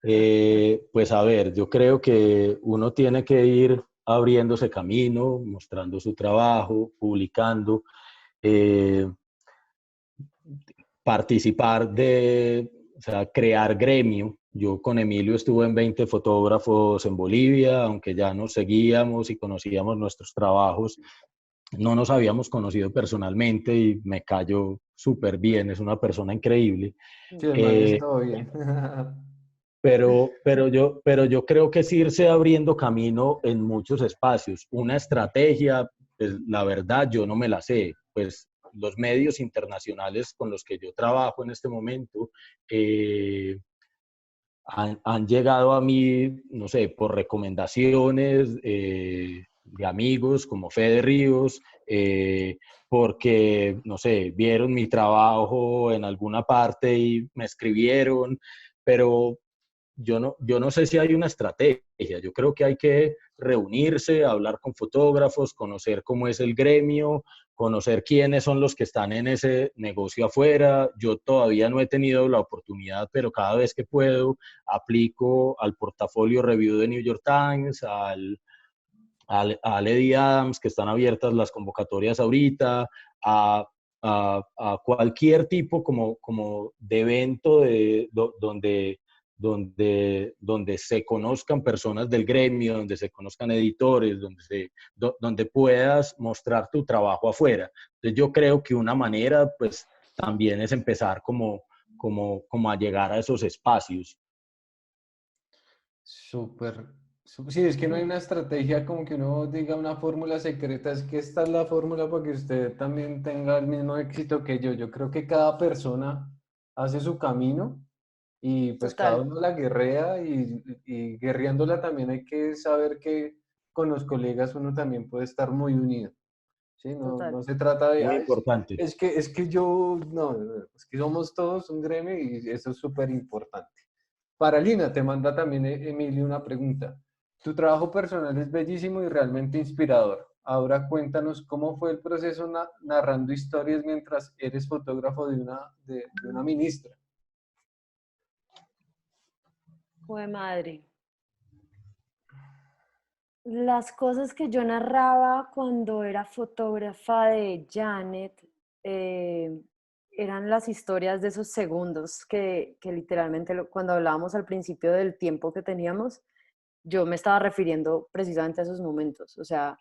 Pues a ver, yo creo que uno tiene que ir abriéndose camino, mostrando su trabajo, publicando, eh, participar o sea, crear gremio. Yo con Emilio estuve en 20 fotógrafos en Bolivia, aunque ya nos seguíamos y conocíamos nuestros trabajos, no nos habíamos conocido personalmente y me cayó súper bien, es una persona increíble. Sí, el man es Eh, todo bien. pero yo creo que es irse abriendo camino en muchos espacios. Una estrategia, pues la verdad yo no me la sé, pues los medios internacionales con los que yo trabajo en este momento han llegado a mí, no sé, por recomendaciones de amigos como Fede Ríos, porque, no sé, vieron mi trabajo en alguna parte y me escribieron, pero yo no sé si hay una estrategia. Yo creo que hay que reunirse, hablar con fotógrafos, conocer cómo es el gremio, conocer quiénes son los que están en ese negocio afuera. Yo todavía no he tenido la oportunidad, pero cada vez que puedo aplico al portafolio review de New York Times, a Lady Adams, que están abiertas las convocatorias ahorita, a cualquier tipo como de evento donde se conozcan personas del gremio, donde se conozcan editores, donde puedas mostrar tu trabajo afuera. Entonces yo creo que una manera pues también es empezar como a llegar a esos espacios. Súper. Sí, es que no hay una estrategia como que uno diga una fórmula secreta, es que esta es la fórmula para que usted también tenga el mismo éxito que yo. Yo creo que cada persona hace su camino y pues cada Total, uno la guerrea y guerreándola también hay que saber que con los colegas uno también puede estar muy unido. ¿Sí? No, total. no se trata de, Muy "Ay, importante. es que yo, no, es que somos todos un gremio y eso es súper importante. Para Lina, te manda también Emilio una pregunta. Tu trabajo personal es bellísimo y realmente inspirador. Ahora cuéntanos cómo fue el proceso narrando historias mientras eres fotógrafo de una ministra. Jue madre. Las cosas que yo narraba cuando era fotógrafa de Janet eh, eran las historias de esos segundos que literalmente cuando hablábamos al principio del tiempo que teníamos, yo me estaba refiriendo precisamente a esos momentos. O sea,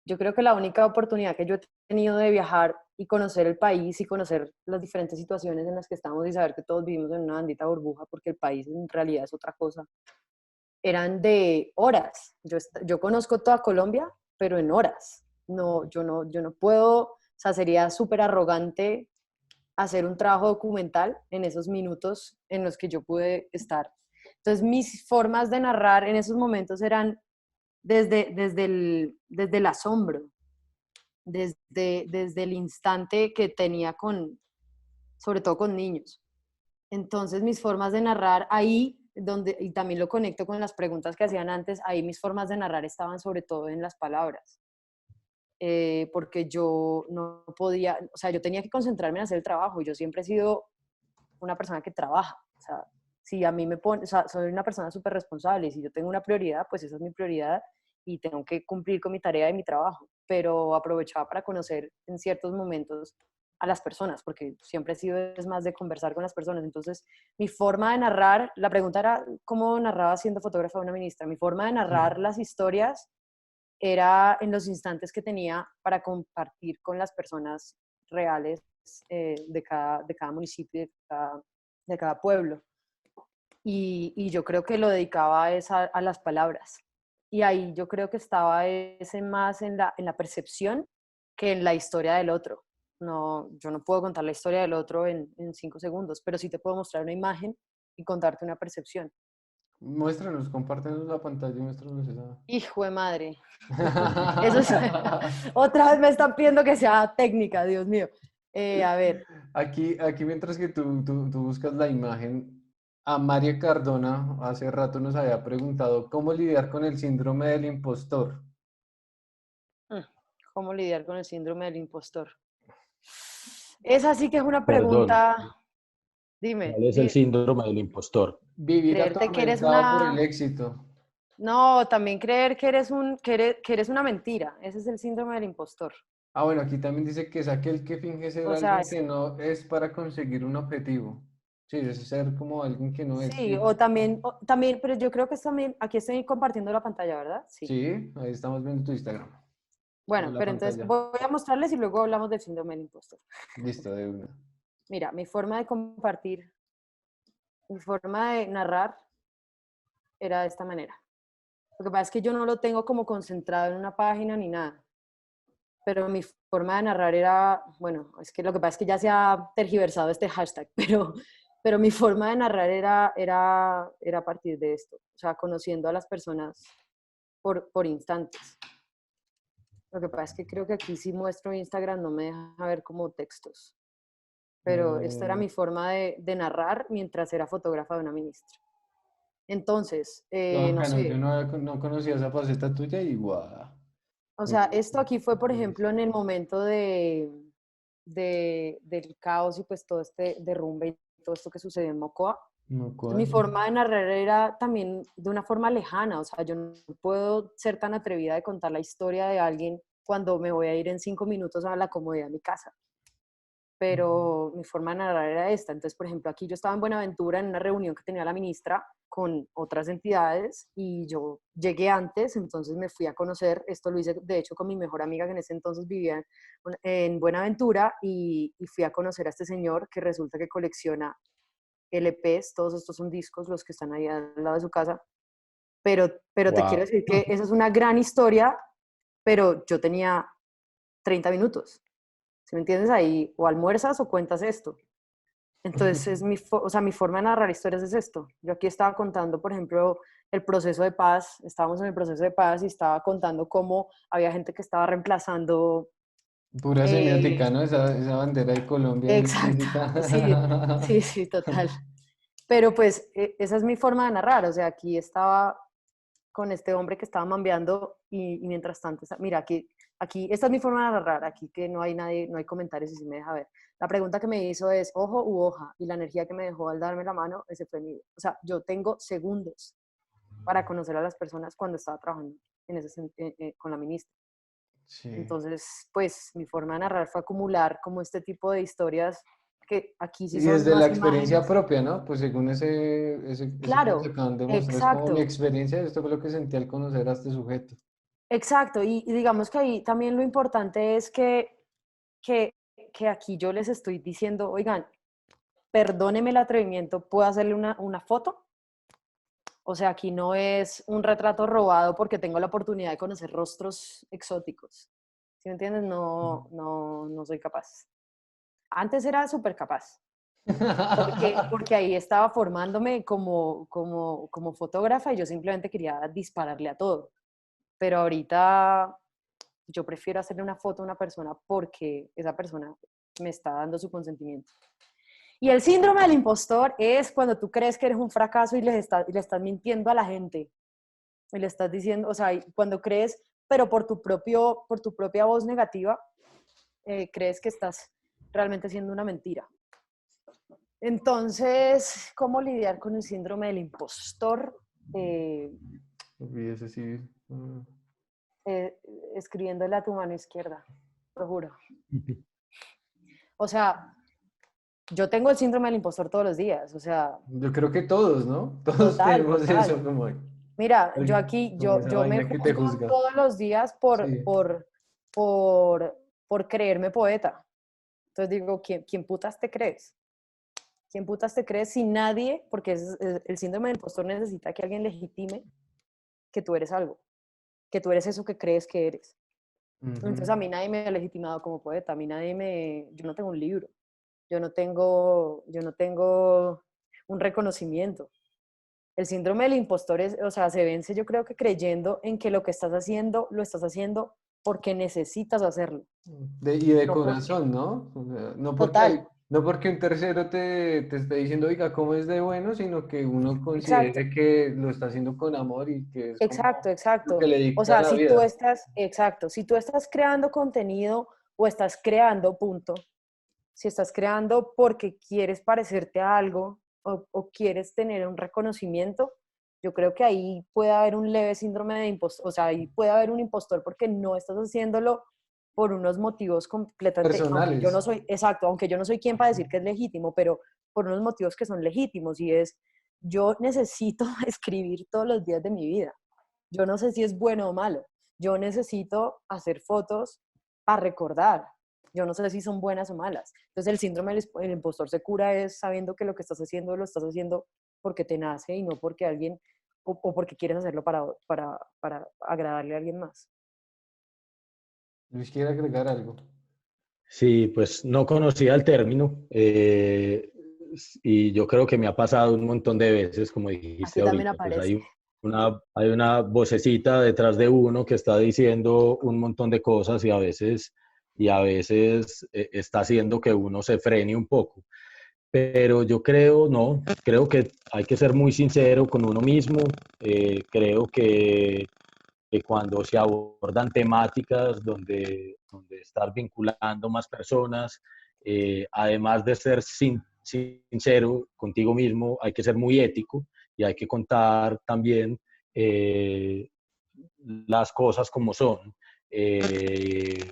Yo creo que la única oportunidad que yo he tenido de viajar y conocer el país y conocer las diferentes situaciones en las que estamos y saber que todos vivimos en una bandita burbuja porque el país en realidad es otra cosa, eran de horas. Yo conozco toda Colombia, pero en horas. No, yo no puedo, o sea, sería súper arrogante hacer un trabajo documental en esos minutos en los que yo pude estar. Entonces, mis formas de narrar en esos momentos eran desde el asombro, desde el instante que tenía sobre todo con niños. Entonces, mis formas de narrar ahí, y también lo conecto con las preguntas que hacían antes, ahí mis formas de narrar estaban sobre todo en las palabras. Porque yo no podía, o sea, yo tenía que concentrarme en hacer el trabajo y yo siempre he sido una persona que trabaja, o sea, si a mí me pone, o sea, soy una persona súper responsable y si yo tengo una prioridad, pues esa es mi prioridad y tengo que cumplir con mi tarea y mi trabajo, pero aprovechaba para conocer en ciertos momentos a las personas, porque siempre he sido es más de conversar con las personas. Entonces, mi forma de narrar, la pregunta era cómo narraba siendo fotógrafa de una ministra. Mi forma de narrar las historias era en los instantes que tenía para compartir con las personas reales de cada municipio, de cada pueblo. Y yo creo que lo dedicaba a las palabras. Y ahí yo creo que estaba ese más en la percepción que en la historia del otro. No, yo no puedo contar la historia del otro en 5 segundos, pero sí te puedo mostrar una imagen y contarte una percepción. Muéstranos, compártenos la pantalla y muéstranos esa. Hijo de madre. Eso es, otra vez me están pidiendo que sea técnica, Dios mío. A ver, Aquí mientras que tú buscas la imagen, a María Cardona hace rato nos había preguntado cómo lidiar con el síndrome del impostor. mm, ¿cómo lidiar con el síndrome del impostor? Esa sí que es una Perdón, pregunta, dime, ¿cuál es el síndrome del impostor? Vivir creerte que eres atormentado por el una... éxito. No, también creer que que eres una mentira. Ese es el síndrome del impostor. Ah, bueno, aquí también dice que es aquel que finge ser O sea, alguien que no es para conseguir un objetivo. Sí, es ser como alguien que no es. sí, Sí, o también, pero yo creo que es también, aquí estoy compartiendo la pantalla, ¿verdad? Sí. sí, ahí estamos viendo tu Instagram. O Bueno, la pero entonces pantalla. voy a mostrarles y luego hablamos del síndrome del impostor. Listo, de una. Mira, mi forma de compartir, mi forma de narrar era de esta manera. Lo que pasa es que yo no lo tengo como concentrado en una página ni nada, pero mi forma de narrar era, bueno, es que lo que pasa es que ya se ha tergiversado este hashtag, pero mi forma de narrar era a partir de esto, o sea, conociendo a las personas por instantes. Lo que pasa es que creo que aquí si muestro Instagram no me deja ver como textos, pero esta era Eh, mi forma de narrar mientras era fotógrafa de una ministra. Entonces, Qué no bacano, yo sé, no conocía esa faceta tuya y guau. o Me sea, gusta, esto aquí fue, por me ejemplo, gusta. en el momento del caos y pues todo este derrumbe y todo esto que sucedió en Mocoa. No, Entonces, mi ¿cuál? forma de narrar era también de una forma lejana, o sea, yo no puedo ser tan atrevida de contar la historia de alguien cuando me voy a ir en 5 minutos a la comodidad de mi casa. Pero mi forma de narrar era esta. Entonces, por ejemplo, aquí yo estaba en Buenaventura en una reunión que tenía la ministra con otras entidades y yo llegué antes, entonces me fui a conocer, esto lo hice de hecho con mi mejor amiga que en ese entonces vivía en Buenaventura y fui a conocer a este señor que resulta que colecciona LPs, todos estos son discos, los que están ahí al lado de su casa, pero te quiero Wow. decir que esa es una gran historia, pero yo tenía 30 minutos. ¿Sí me entiendes? Ahí o almuerzas o cuentas esto. Entonces, o sea, mi forma de narrar historias es esto. Yo aquí estaba contando, por ejemplo, el proceso de paz, estábamos en el proceso de paz y estaba contando cómo había gente que estaba reemplazando. Pura eh, semiótica, ¿no? Esa bandera de Colombia exacto, implícita. sí, sí, sí, total. Pero pues esa es mi forma de narrar, o sea, aquí estaba con este hombre que estaba mambeando y mientras tanto, mira, aquí, esta es mi forma de narrar, aquí que no hay nadie, no hay comentarios y sí me deja ver. La pregunta que me hizo es ojo u hoja y la energía que me dejó al darme la mano, ese fue mi, o sea, yo tengo segundos para conocer a las personas cuando estaba trabajando con la ministra. Sí. Entonces, pues mi forma de narrar fue acumular como este tipo de historias que aquí sí Y son desde la más experiencia imágenes. propia, ¿no? Pues según eso que nos Claro, acaban de mostrar, es como mi exacto. experiencia, esto fue lo que sentí al conocer a este sujeto. Exacto, y digamos que ahí también lo importante es que, que aquí yo les estoy diciendo, oigan, perdóneme el atrevimiento, ¿puedo hacerle una foto? O sea, aquí no es un retrato robado porque tengo la oportunidad de conocer rostros exóticos. ¿Sí me entiendes? No soy capaz. Antes era súper capaz, porque ahí estaba formándome como fotógrafa y yo simplemente quería dispararle a todo. Pero ahorita yo prefiero hacerle una foto a una persona porque esa persona me está dando su consentimiento. Y el síndrome del impostor es cuando tú crees que eres un fracaso y le estás mintiendo a la gente. Y le estás diciendo, o sea, cuando crees, pero por tu propia voz negativa, crees que estás realmente siendo una mentira. Entonces, ¿cómo lidiar con el síndrome del impostor? Eh, Y ese sí. eh, Escribiéndole a tu mano izquierda, lo juro. O sea, yo tengo el síndrome del impostor todos los días, o sea, Yo creo que todos, ¿no? Todos total, tenemos eso, total. como, Mira, yo aquí, como esa yo me vaina que te juzgo juzga. todos los días Sí. por creerme poeta. Entonces digo, ¿quién putas te crees? ¿Quién putas te crees si nadie, porque el síndrome del impostor necesita que alguien legitime que tú eres algo, que tú eres eso que crees que eres? Entonces a Ujú. mí nadie me ha legitimado como poeta, a mí yo no tengo un libro, yo no tengo un reconocimiento. El síndrome del impostor es, o sea, se vence yo creo que creyendo en que lo que estás haciendo, lo estás haciendo porque necesitas hacerlo. Y de No porque, corazón, ¿no? O sea, total, no porque un tercero te esté diciendo, oiga, ¿cómo es de bueno? Sino que uno exacto, considere que lo está haciendo con amor y que es exacto, como lo que exacto. le O dicta sea, la si tú vida. estás, exacto, si tú estás creando contenido o estás creando, punto, si estás creando porque quieres parecerte a algo o quieres tener un reconocimiento, yo creo que ahí puede haber un leve síndrome de impostor, o sea, ahí puede haber un impostor porque no estás haciéndolo por unos motivos completamente, aunque yo no Personales. soy, exacto, aunque yo no soy quien para decir que es legítimo, pero por unos motivos que son legítimos y es, yo necesito escribir todos los días de mi vida. Yo no sé si es bueno o malo. Yo necesito hacer fotos para recordar. Yo no sé si son buenas o malas. Entonces el síndrome del impostor se cura es sabiendo que lo que estás haciendo lo estás haciendo porque te nace y no porque alguien o porque quieres hacerlo para agradarle a alguien más. Luis quiere agregar algo. Sí, pues no conocía el término y yo creo que me ha pasado un montón de veces, como dijiste Aquí también ahorita, pues aparece. hay una vocecita detrás de uno que está diciendo un montón de cosas y a veces está haciendo que uno se frene un poco. Pero yo creo, no, creo que hay que ser muy sincero con uno mismo. Creo que cuando se abordan temáticas donde estar vinculando más personas, además de ser sincero contigo mismo, hay que ser muy ético y hay que contar también eh, las cosas como son. Eh,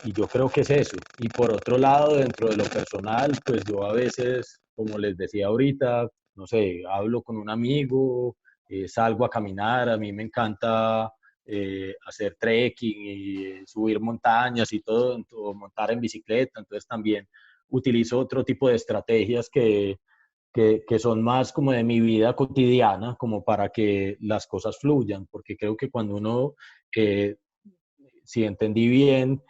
y yo creo que es eso. Y por otro lado, dentro de lo personal, pues yo a veces, como les decía ahorita, no sé, hablo con un amigo, salgo a caminar, a mí me encanta hacer trekking y subir montañas y todo, o montar en bicicleta, entonces también utilizo otro tipo de estrategias que son más como de mi vida cotidiana, como para que las cosas fluyan, porque creo que cuando uno eh, si entendí bien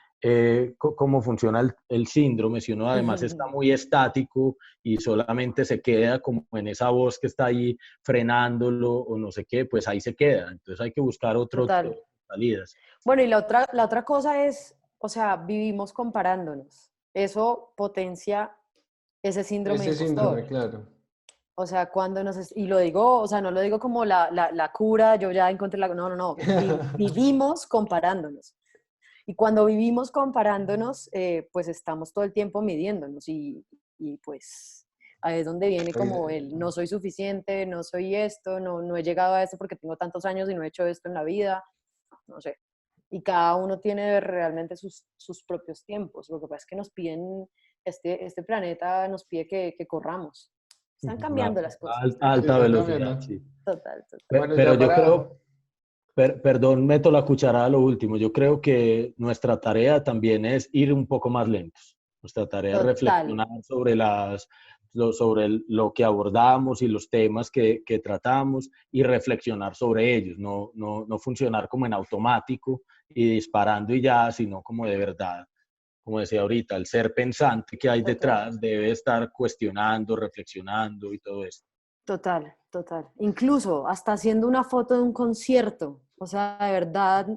cómo funciona el síndrome, si uno además está muy estático y solamente se queda como en esa voz que está ahí frenándolo o no sé qué, pues ahí se queda. Entonces hay que buscar Total. salidas. Bueno, y la otra cosa es, o sea, vivimos comparándonos. Eso potencia ese síndrome de Ese síndrome, impostor. claro. O sea, y lo digo, o sea, no lo digo como la cura, yo ya encontré la... No, no, no, vivimos comparándonos. Y cuando vivimos comparándonos, pues estamos todo el tiempo midiéndonos y pues ahí es donde viene como el no soy suficiente, no soy esto, no he llegado a esto porque tengo tantos años y no he hecho esto en la vida, no sé. Y cada uno tiene realmente sus propios tiempos. Lo que pasa es que nos piden, este planeta nos pide que corramos. Están Una cambiando las cosas. Sí, alta está velocidad, cambiando. sí. Total, total. Bueno, Pero ya yo creo, Perdón, meto la cucharada a lo último. Yo creo que nuestra tarea también es ir un poco más lentos. Nuestra tarea es Total, reflexionar sobre sobre lo que abordamos y los temas que tratamos y reflexionar sobre ellos. No funcionar como en automático y disparando y ya, sino como de verdad. Como decía ahorita, el ser pensante que hay total. detrás debe estar cuestionando, reflexionando y todo esto. Total, total. Incluso hasta haciendo una foto de un concierto. O sea, de verdad,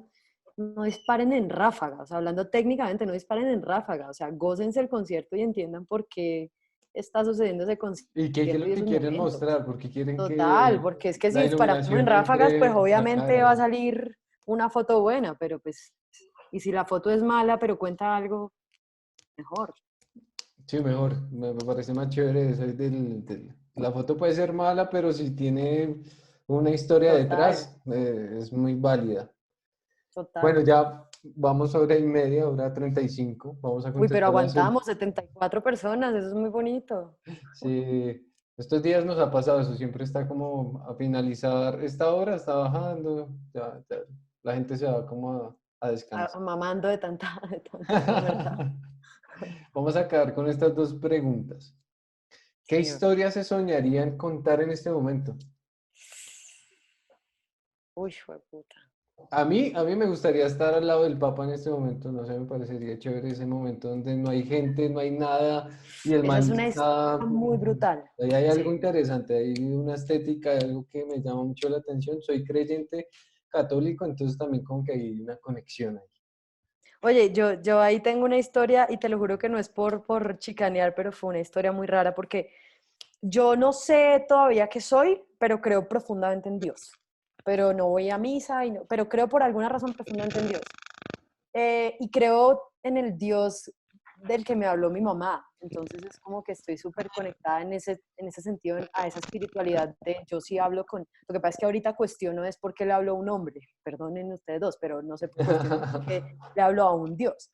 no disparen en ráfaga. O sea, hablando técnicamente, no disparen en ráfaga. O sea, gócense el concierto y entiendan por qué está sucediendo ese ¿Y qué es concierto lo y que esos quieren momentos. mostrar? Porque quieren Total, que porque es que si la disparamos en iluminación ráfagas, pues entre obviamente va a bacana. salir una foto buena, pero pues, y si la foto es mala, pero cuenta algo, mejor. Sí, mejor. Me parece más chévere eso la foto puede ser mala, pero si tiene una historia Total, detrás, es muy válida. Bueno, total. ya vamos a hora y media, hora 35. Vamos a Uy, pero contestar las aguantamos 74 personas, eso es muy bonito. Sí, estos días nos ha pasado eso, siempre está como a finalizar esta hora, está bajando, la gente se va como a descansar. Mamando de tanta conversar. Vamos a acabar con estas dos preguntas. ¿Qué Señor. historia se soñarían contar en este momento? Uy, puta. A mí me gustaría estar al lado del Papa en este momento, no sé, me parecería chévere ese momento donde no hay gente, no hay nada y el Esa es man una está... historia muy brutal. Ahí hay algo Sí. interesante, hay una estética, hay algo que me llama mucho la atención. Soy creyente católico, entonces también como que hay una conexión ahí. Oye, yo ahí tengo una historia y te lo juro que no es por chicanear, pero fue una historia muy rara porque yo no sé todavía qué soy, pero creo profundamente en Dios. Pero no voy a misa, pero creo por alguna razón profundamente en Dios. Y creo en el Dios del que me habló mi mamá. Entonces es como que estoy súper conectada en ese sentido, a esa espiritualidad de yo sí hablo con... Lo que pasa es que ahorita cuestiono es por qué le hablo a un hombre. Perdonen ustedes dos, pero no sé, cuestiono por qué le hablo a un Dios.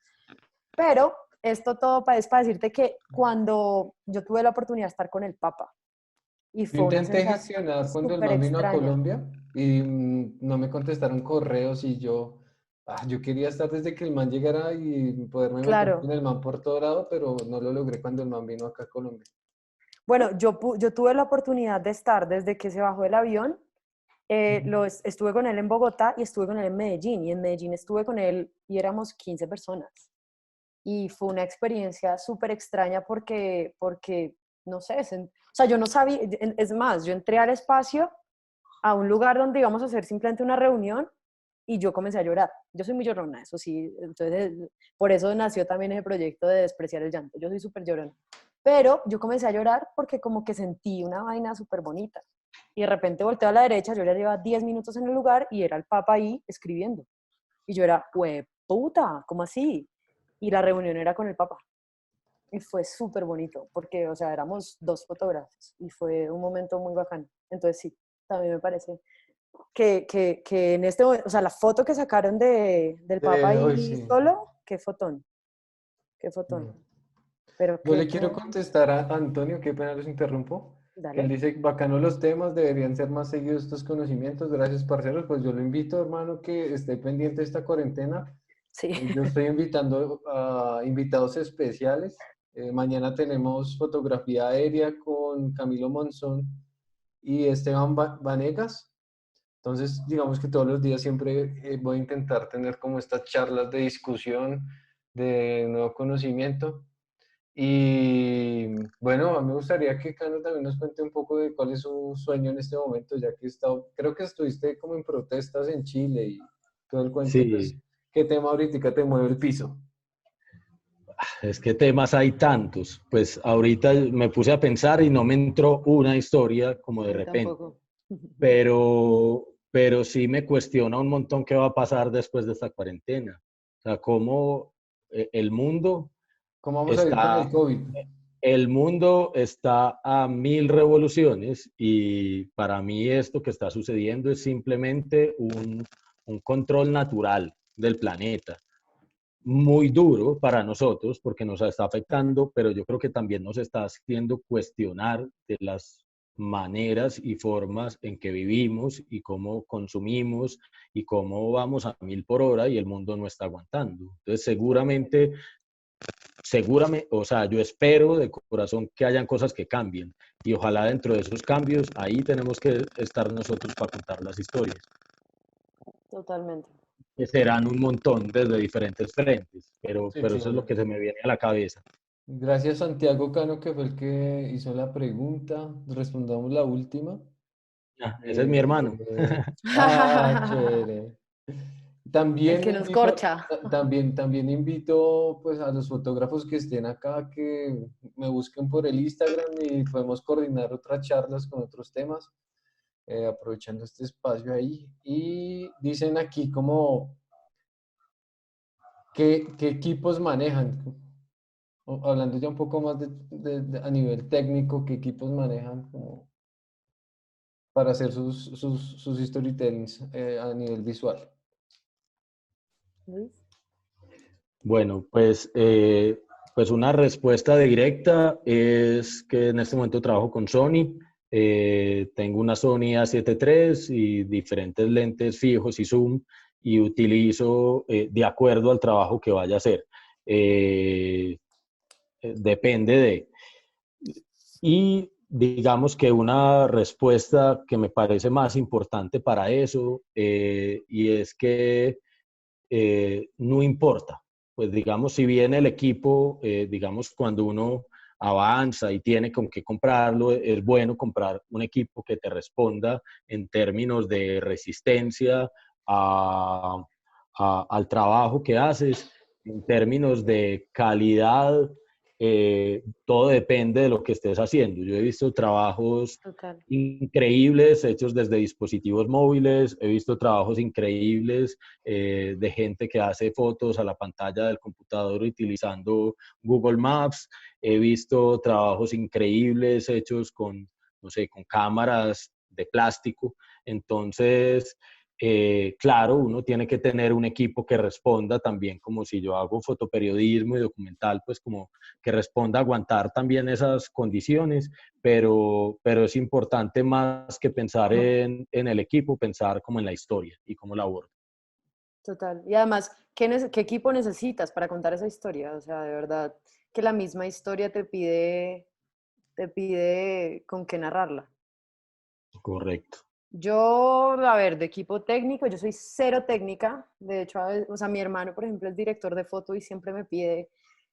Pero esto todo es para decirte que cuando yo tuve la oportunidad de estar con el Papa, y Yo fue una intenté sensación gestionar cuando el súper man vino a extraña. Colombia y no me contestaron correos y yo quería estar desde que el man llegara y poderme meter con Claro. el man por todo lado, pero no lo logré cuando el man vino acá a Colombia. Bueno, yo tuve la oportunidad de estar desde que se bajó del avión. Estuve con él en Bogotá y estuve con él en Medellín. Y en Medellín estuve con él y éramos 15 personas. Y fue una experiencia súper extraña porque, no sé, o sea, yo no sabía, es más, yo entré al espacio, a un lugar donde íbamos a hacer simplemente una reunión y yo comencé a llorar. Yo soy muy llorona, eso sí, entonces por eso nació también ese proyecto de despreciar el llanto. Yo soy súper llorona. Pero yo comencé a llorar porque como que sentí una vaina súper bonita. Y de repente volteo a la derecha, yo ya llevaba 10 minutos en el lugar y era el Papa ahí escribiendo. Y yo era, puta, ¿cómo así? Y la reunión era con el Papa. Y fue súper bonito, porque, o sea, éramos dos fotógrafos y fue un momento muy bacano. Entonces, sí, también me parece que en este momento, o sea, la foto que sacaron del Papa Hoy ahí sí. solo, qué fotón. Pero Yo que, le quiero contestar a Antonio, qué pena los interrumpo. Que él dale. dice, bacano los temas, deberían ser más seguidos estos conocimientos. Gracias, parceros. Pues yo lo invito, hermano, que esté pendiente de esta cuarentena. Sí. Yo estoy invitando a invitados especiales. Mañana tenemos fotografía aérea con Camilo Monzón y Esteban Vanegas. Entonces, digamos que todos los días siempre voy a intentar tener como estas charlas de discusión, de nuevo conocimiento. Y bueno, a mí me gustaría que Cano también nos cuente un poco de cuál es su sueño en este momento, ya que creo que estuviste como en protestas en Chile y todo el cuento, pues, Sí, ¿qué tema ahorita te mueve el piso? es que temas hay tantos. Pues ahorita me puse a pensar y no me entró una historia como A de mí repente, tampoco. pero sí me cuestiona un montón qué va a pasar después de esta cuarentena. O sea, cómo el mundo ¿Cómo vamos a ir con el está, COVID? el mundo está a mil revoluciones y para mí esto que está sucediendo es simplemente un control natural del planeta muy duro para nosotros porque nos está afectando, pero yo creo que también nos está haciendo cuestionar de las maneras y formas en que vivimos y cómo consumimos y cómo vamos a 1000 por hora y el mundo no está aguantando. Entonces, seguramente, o sea, yo espero de corazón que hayan cosas que cambien y ojalá dentro de esos cambios, ahí tenemos que estar nosotros para contar las historias, Totalmente. que serán un montón desde diferentes frentes, Sí, pero eso es lo claro. que se me viene a la cabeza. Gracias Santiago Cano, que fue el que hizo la pregunta. Respondamos la última. Ah, ese es mi hermano. Eh, chévere. El También que nos invito, corcha. también invito pues a los fotógrafos que estén acá que me busquen por el Instagram y podemos coordinar otras charlas con otros temas, aprovechando este espacio ahí. Y dicen aquí como qué equipos manejan. Hablando ya un poco más a nivel técnico, qué equipos manejan como para hacer sus storytellings a nivel visual. Luis. Bueno, pues una respuesta directa es que en este momento trabajo con Sony. Tengo una Sony A7 III y diferentes lentes fijos y zoom y utilizo de acuerdo al trabajo que vaya a hacer. Eh, Depende de... Y digamos que una respuesta que me parece más importante para eso y es que no importa. Pues digamos, si bien el equipo, digamos, cuando uno avanza y tiene con qué comprarlo, es bueno comprar un equipo que te responda en términos de resistencia al trabajo que haces, en términos de calidad, todo depende de lo que estés haciendo. Yo he visto trabajos Total. increíbles hechos desde dispositivos móviles, he visto trabajos increíbles de gente que hace fotos a la pantalla del computador utilizando Google Maps. He visto trabajos increíbles hechos con, no sé, con cámaras de plástico. Entonces, claro, uno tiene que tener un equipo que responda también, como si yo hago fotoperiodismo y documental, pues como que responda a aguantar también esas condiciones, pero es importante más que pensar en el equipo, pensar como en la historia y cómo la abordo. Total. Y además, ¿qué equipo necesitas para contar esa historia? O sea, de verdad, que la misma historia te pide con qué narrarla. Correcto. Yo, a ver, de equipo técnico, yo soy cero técnica. De hecho, o sea, mi hermano, por ejemplo, es director de foto y siempre me pide,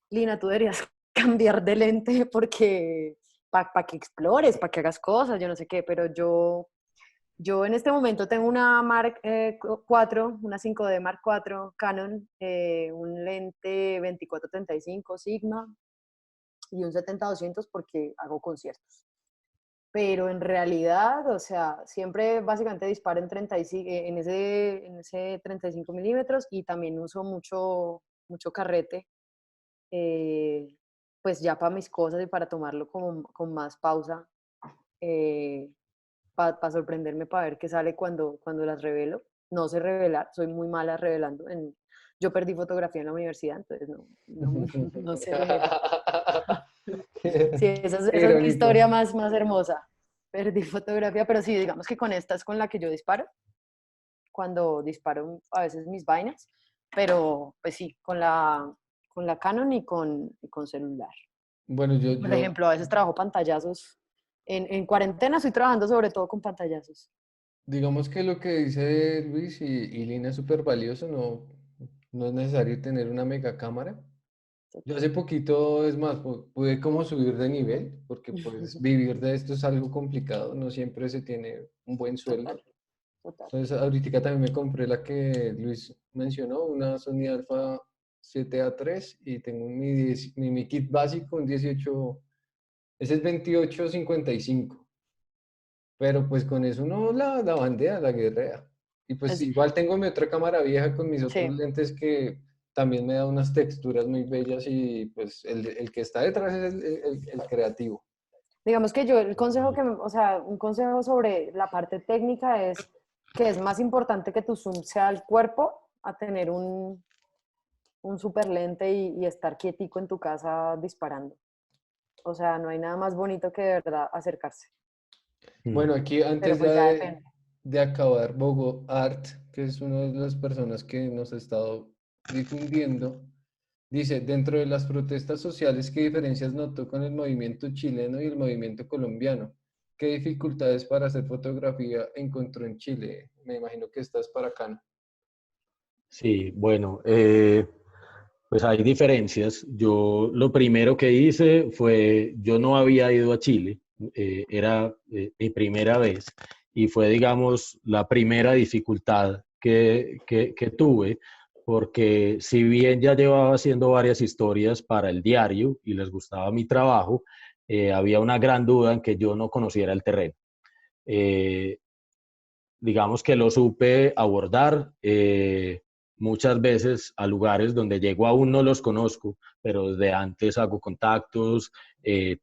Lina, tú deberías cambiar de lente porque para que explores, para que hagas cosas, yo no sé qué, pero yo en este momento tengo una Mark 4, una 5D Mark 4 Canon, un lente 24-35 Sigma y un 70-200 porque hago conciertos. Pero en realidad, o sea, siempre básicamente disparo en, 35, en ese 35 milímetros y también uso mucho carrete, eh, pues ya para mis cosas y para tomarlo con más pausa. Para sorprenderme, para ver qué sale cuando las revelo. No sé revelar, soy muy mala revelando. Yo perdí fotografía en la universidad, entonces no sé revelar. Sí, Qué esa es mi irónico. historia más hermosa. Perdí fotografía, pero sí, digamos que con esta es con la que yo disparo, cuando disparo a veces mis vainas, pero pues sí, con la Canon y con celular. Bueno, Por ejemplo, a veces trabajo pantallazos. En cuarentena estoy trabajando sobre todo con pantallazos. digamos que lo que dice Luis y Lina es súper valioso, no es necesario tener una mega cámara. Yo hace poquito, es más, pude como subir de nivel, porque pues vivir de esto es algo complicado, no siempre se tiene un buen sueldo. Total, total. Entonces, ahorita también me compré la que Luis mencionó, una Sony Alpha 7A3 y tengo mi kit básico, un 18, ese es 2855, pero pues con eso no la bandea, la guerrea. Y pues Es, igual tengo mi otra cámara vieja con mis otros sí. lentes que también me da unas texturas muy bellas y pues el que está detrás es el creativo. Digamos que yo el consejo o sea, un consejo sobre la parte técnica es que es más importante que tu zoom sea el cuerpo a tener un super lente y estar quietico en tu casa disparando. O sea, no hay nada más bonito que de verdad acercarse. Mm. Bueno, aquí pero antes pues ya ya depende. de acabar, Bogo Art, que es una de las personas que nos ha estado difundiendo, dice, dentro de las protestas sociales, ¿qué diferencias notó con el movimiento chileno y el movimiento colombiano? ¿Qué dificultades para hacer fotografía encontró en Chile? Me imagino que estás para acá, ¿no? Sí, bueno, pues hay diferencias. Yo lo primero que hice fue, yo no había ido a Chile, era mi primera vez y fue, digamos, la primera dificultad que tuve, porque si bien ya llevaba haciendo varias historias para el diario y les gustaba mi trabajo, había una gran duda en que yo no conociera el terreno. Eh, digamos que lo supe abordar muchas veces a lugares donde llego aún no los conozco, pero desde antes hago contactos,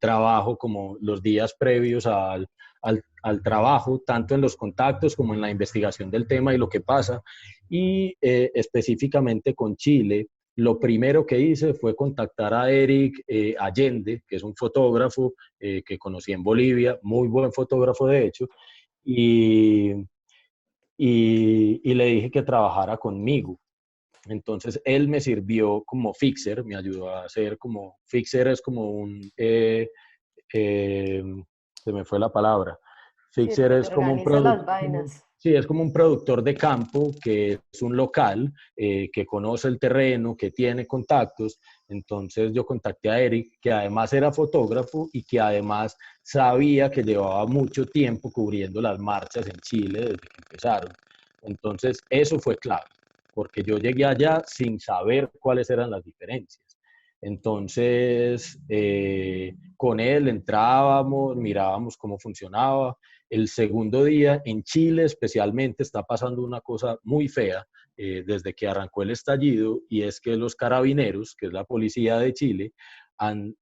trabajo como los días previos al trabajo, tanto en los contactos como en la investigación del tema y lo que pasa. Y específicamente con Chile, lo primero que hice fue contactar a Eric Allende, que es un fotógrafo que conocí en Bolivia, muy buen fotógrafo de hecho, y y le dije que trabajara conmigo. Entonces él me sirvió como fixer, me ayudó a hacer como, fixer es como un, eh, se me fue la palabra, Sí, el fixer que te es como un organiza las producto, vainas. sí, es como un productor de campo que es un local, que conoce el terreno, que tiene contactos. Entonces yo contacté a Eric, que además era fotógrafo y que además sabía que llevaba mucho tiempo cubriendo las marchas en Chile desde que empezaron. Entonces eso fue clave, porque yo llegué allá sin saber cuáles eran las diferencias. Entonces, con él entrábamos, mirábamos cómo funcionaba. El segundo día en Chile especialmente está pasando una cosa muy fea desde que arrancó el estallido, y es que los carabineros, que es la policía de Chile, han,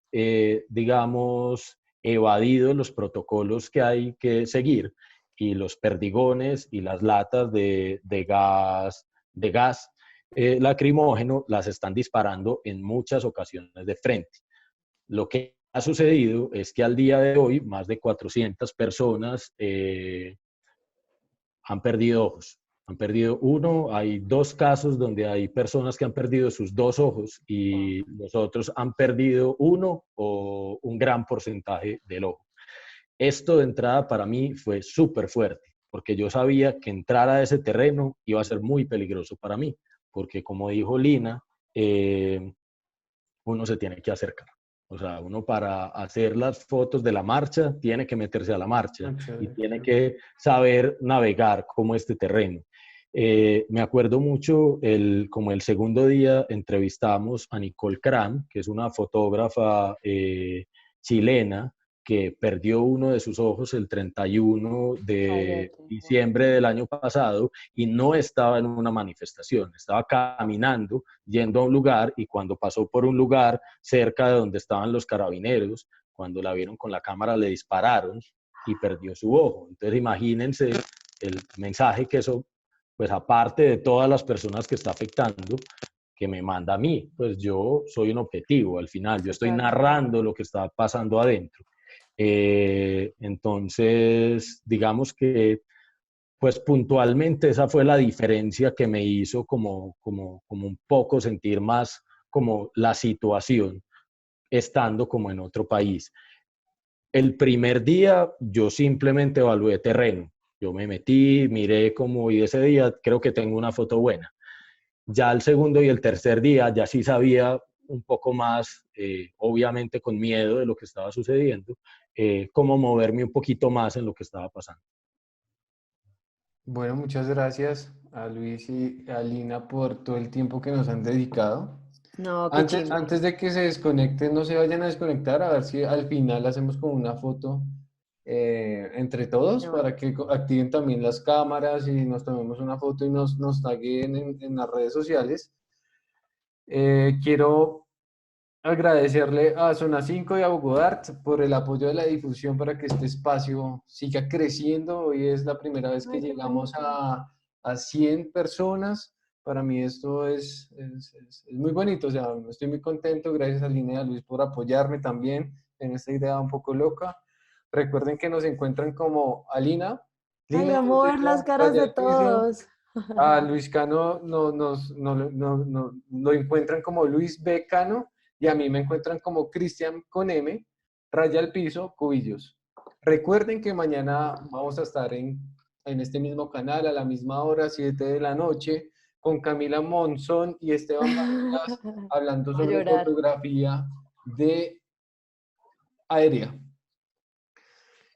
digamos, evadido los protocolos que hay que seguir, y los perdigones y las latas de gas lacrimógeno las están disparando en muchas ocasiones de frente. Lo que ha sucedido es que al día de hoy más de 400 personas han perdido ojos. Han perdido uno, hay dos casos donde hay personas que han perdido sus dos ojos Wow. y los otros han perdido uno o un gran porcentaje del ojo. Esto de entrada para mí fue súper fuerte, porque yo sabía que entrar a ese terreno iba a ser muy peligroso para mí, porque como dijo Lina, uno se tiene que acercar. O sea, uno para hacer las fotos de la marcha tiene que meterse a la marcha y Muchas tiene que saber navegar como este terreno. Me acuerdo mucho, como el segundo día entrevistamos a Nicole Cram, que es una fotógrafa chilena que perdió uno de sus ojos el 31 de Cállate. Wow. diciembre del año pasado y no estaba en una manifestación, estaba caminando, yendo a un lugar, y cuando pasó por un lugar cerca de donde estaban los carabineros, cuando la vieron con la cámara le dispararon y perdió su ojo. Entonces imagínense el mensaje que eso, pues aparte de todas las personas que está afectando, que me manda a mí, pues yo soy un objetivo al final, yo Sí, estoy claro. narrando lo que está pasando adentro. Entonces, digamos que pues puntualmente esa fue la diferencia que me hizo como un poco sentir más como la situación estando como en otro país. El primer día yo simplemente evalué terreno. Yo me metí, miré como, y ese día creo que tengo una foto buena. Ya el segundo y el tercer día ya sí sabía un poco más, obviamente con miedo de lo que estaba sucediendo, cómo moverme un poquito más en lo que estaba pasando. Bueno, muchas gracias a Luis y a Lina por todo el tiempo que nos han dedicado. No, qué Antes, chimba. antes de que se desconecten, no se vayan a desconectar, a ver si al final hacemos como una foto entre todos De una. para que activen también las cámaras y nos tomemos una foto y nos taguen en las redes sociales. Quiero agradecerle a Zona 5 y a Bogotá por el apoyo de la difusión para que este espacio siga creciendo. Hoy es la primera vez que Ay, qué llegamos bonito. a 100 personas. Para mí esto es muy bonito, o sea, estoy muy contento. Gracias a Lina y a Luis por apoyarme también en esta idea un poco loca. Recuerden que nos encuentran como Alina. Ay, Lina vamos a ver las caras Raya de al Piso. todos. A Luis Cano lo encuentran como Luis B. Cano y a mí me encuentran como Cristian con M, Raya al Piso, Cubillos. Recuerden que mañana vamos a estar en este mismo canal a la misma hora, 7 de la noche, con Camila Monzón y Esteban Vanegas hablando Voy a sobre llorar. fotografía de aérea.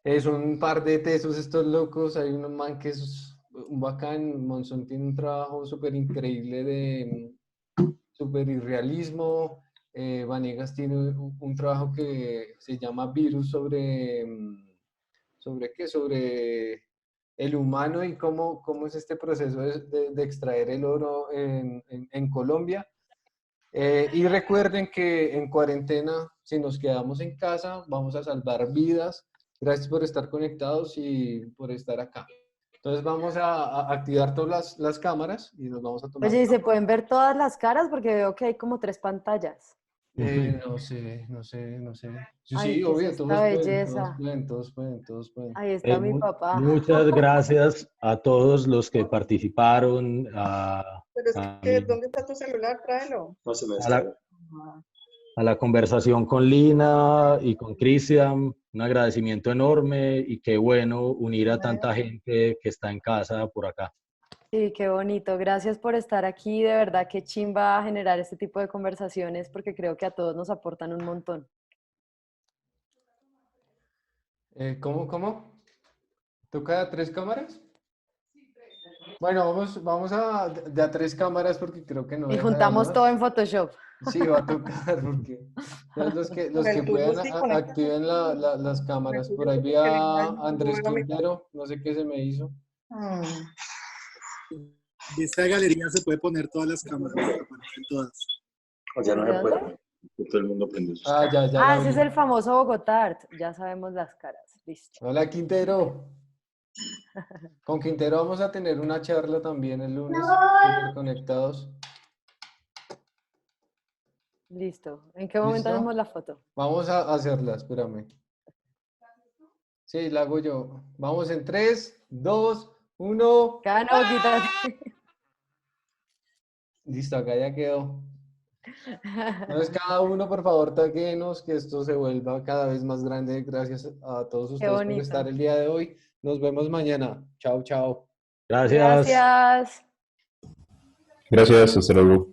Es un par de tesos estos locos, hay un man que es un bacán, Monzón tiene un trabajo súper increíble de súper irrealismo, Vanegas tiene un trabajo que se llama Virus ¿sobre qué? Sobre el humano y cómo es este proceso de extraer el oro en Colombia. Y recuerden que en cuarentena, si nos quedamos en casa, vamos a salvar vidas. Gracias por estar conectados y por estar acá. Entonces vamos a activar todas las cámaras y nos vamos a tomar Oye, ¿y una se foto. pueden ver todas las caras? Porque veo que hay como 3 pantallas. No sé. Sí, Ay, sí, ¿qué es obvio, esta belleza? todos pueden. Ahí está mi papá. Muchas gracias a todos los que participaron, Pero es a que, mi- ¿dónde está tu celular? Tráelo. No se me a la, descarga. a la conversación con Lina y con Cristian. Un agradecimiento enorme y qué bueno unir a tanta gente que está en casa por acá. Sí, qué bonito. Gracias por estar aquí. De verdad, qué chimba generar este tipo de conversaciones porque creo que a todos nos aportan un montón. ¿Cómo? ¿Toca 3 cámaras? Bueno, vamos de a 3 cámaras porque creo que no Y deja de juntamos todo en más. Photoshop. Sí, va a tocar porque entonces los Con que el tuyo puedan sí, conéctate. activen las Con el cámaras. Por tuyo ahí sí, vi porque a igual no Andrés veo mi cara. Quintero, no sé qué se me hizo. De esta galería se puede poner todas las cámaras, aparecen todas. O sea, no ¿De se puede. dónde? Todo el mundo prende sus Ah, cámaras. ya Ah, la ese es vi. el famoso Bogotá. Ya sabemos las caras. Listo. Hola Quintero. Con Quintero vamos a tener una charla también el lunes, súper conectados. Listo. ¿En qué momento ¿Listo? hacemos la foto? Vamos a hacerla, espérame. Sí, la hago yo. Vamos en 3, 2, 1. Cano, quítate. Listo, acá ya quedó. Entonces, cada uno, por favor, taguenos, que esto se vuelva cada vez más grande. Gracias a todos Qué ustedes por estar bonito. el día de hoy. Nos vemos mañana. Chao, chao. Gracias. Gracias. Gracias, hasta luego.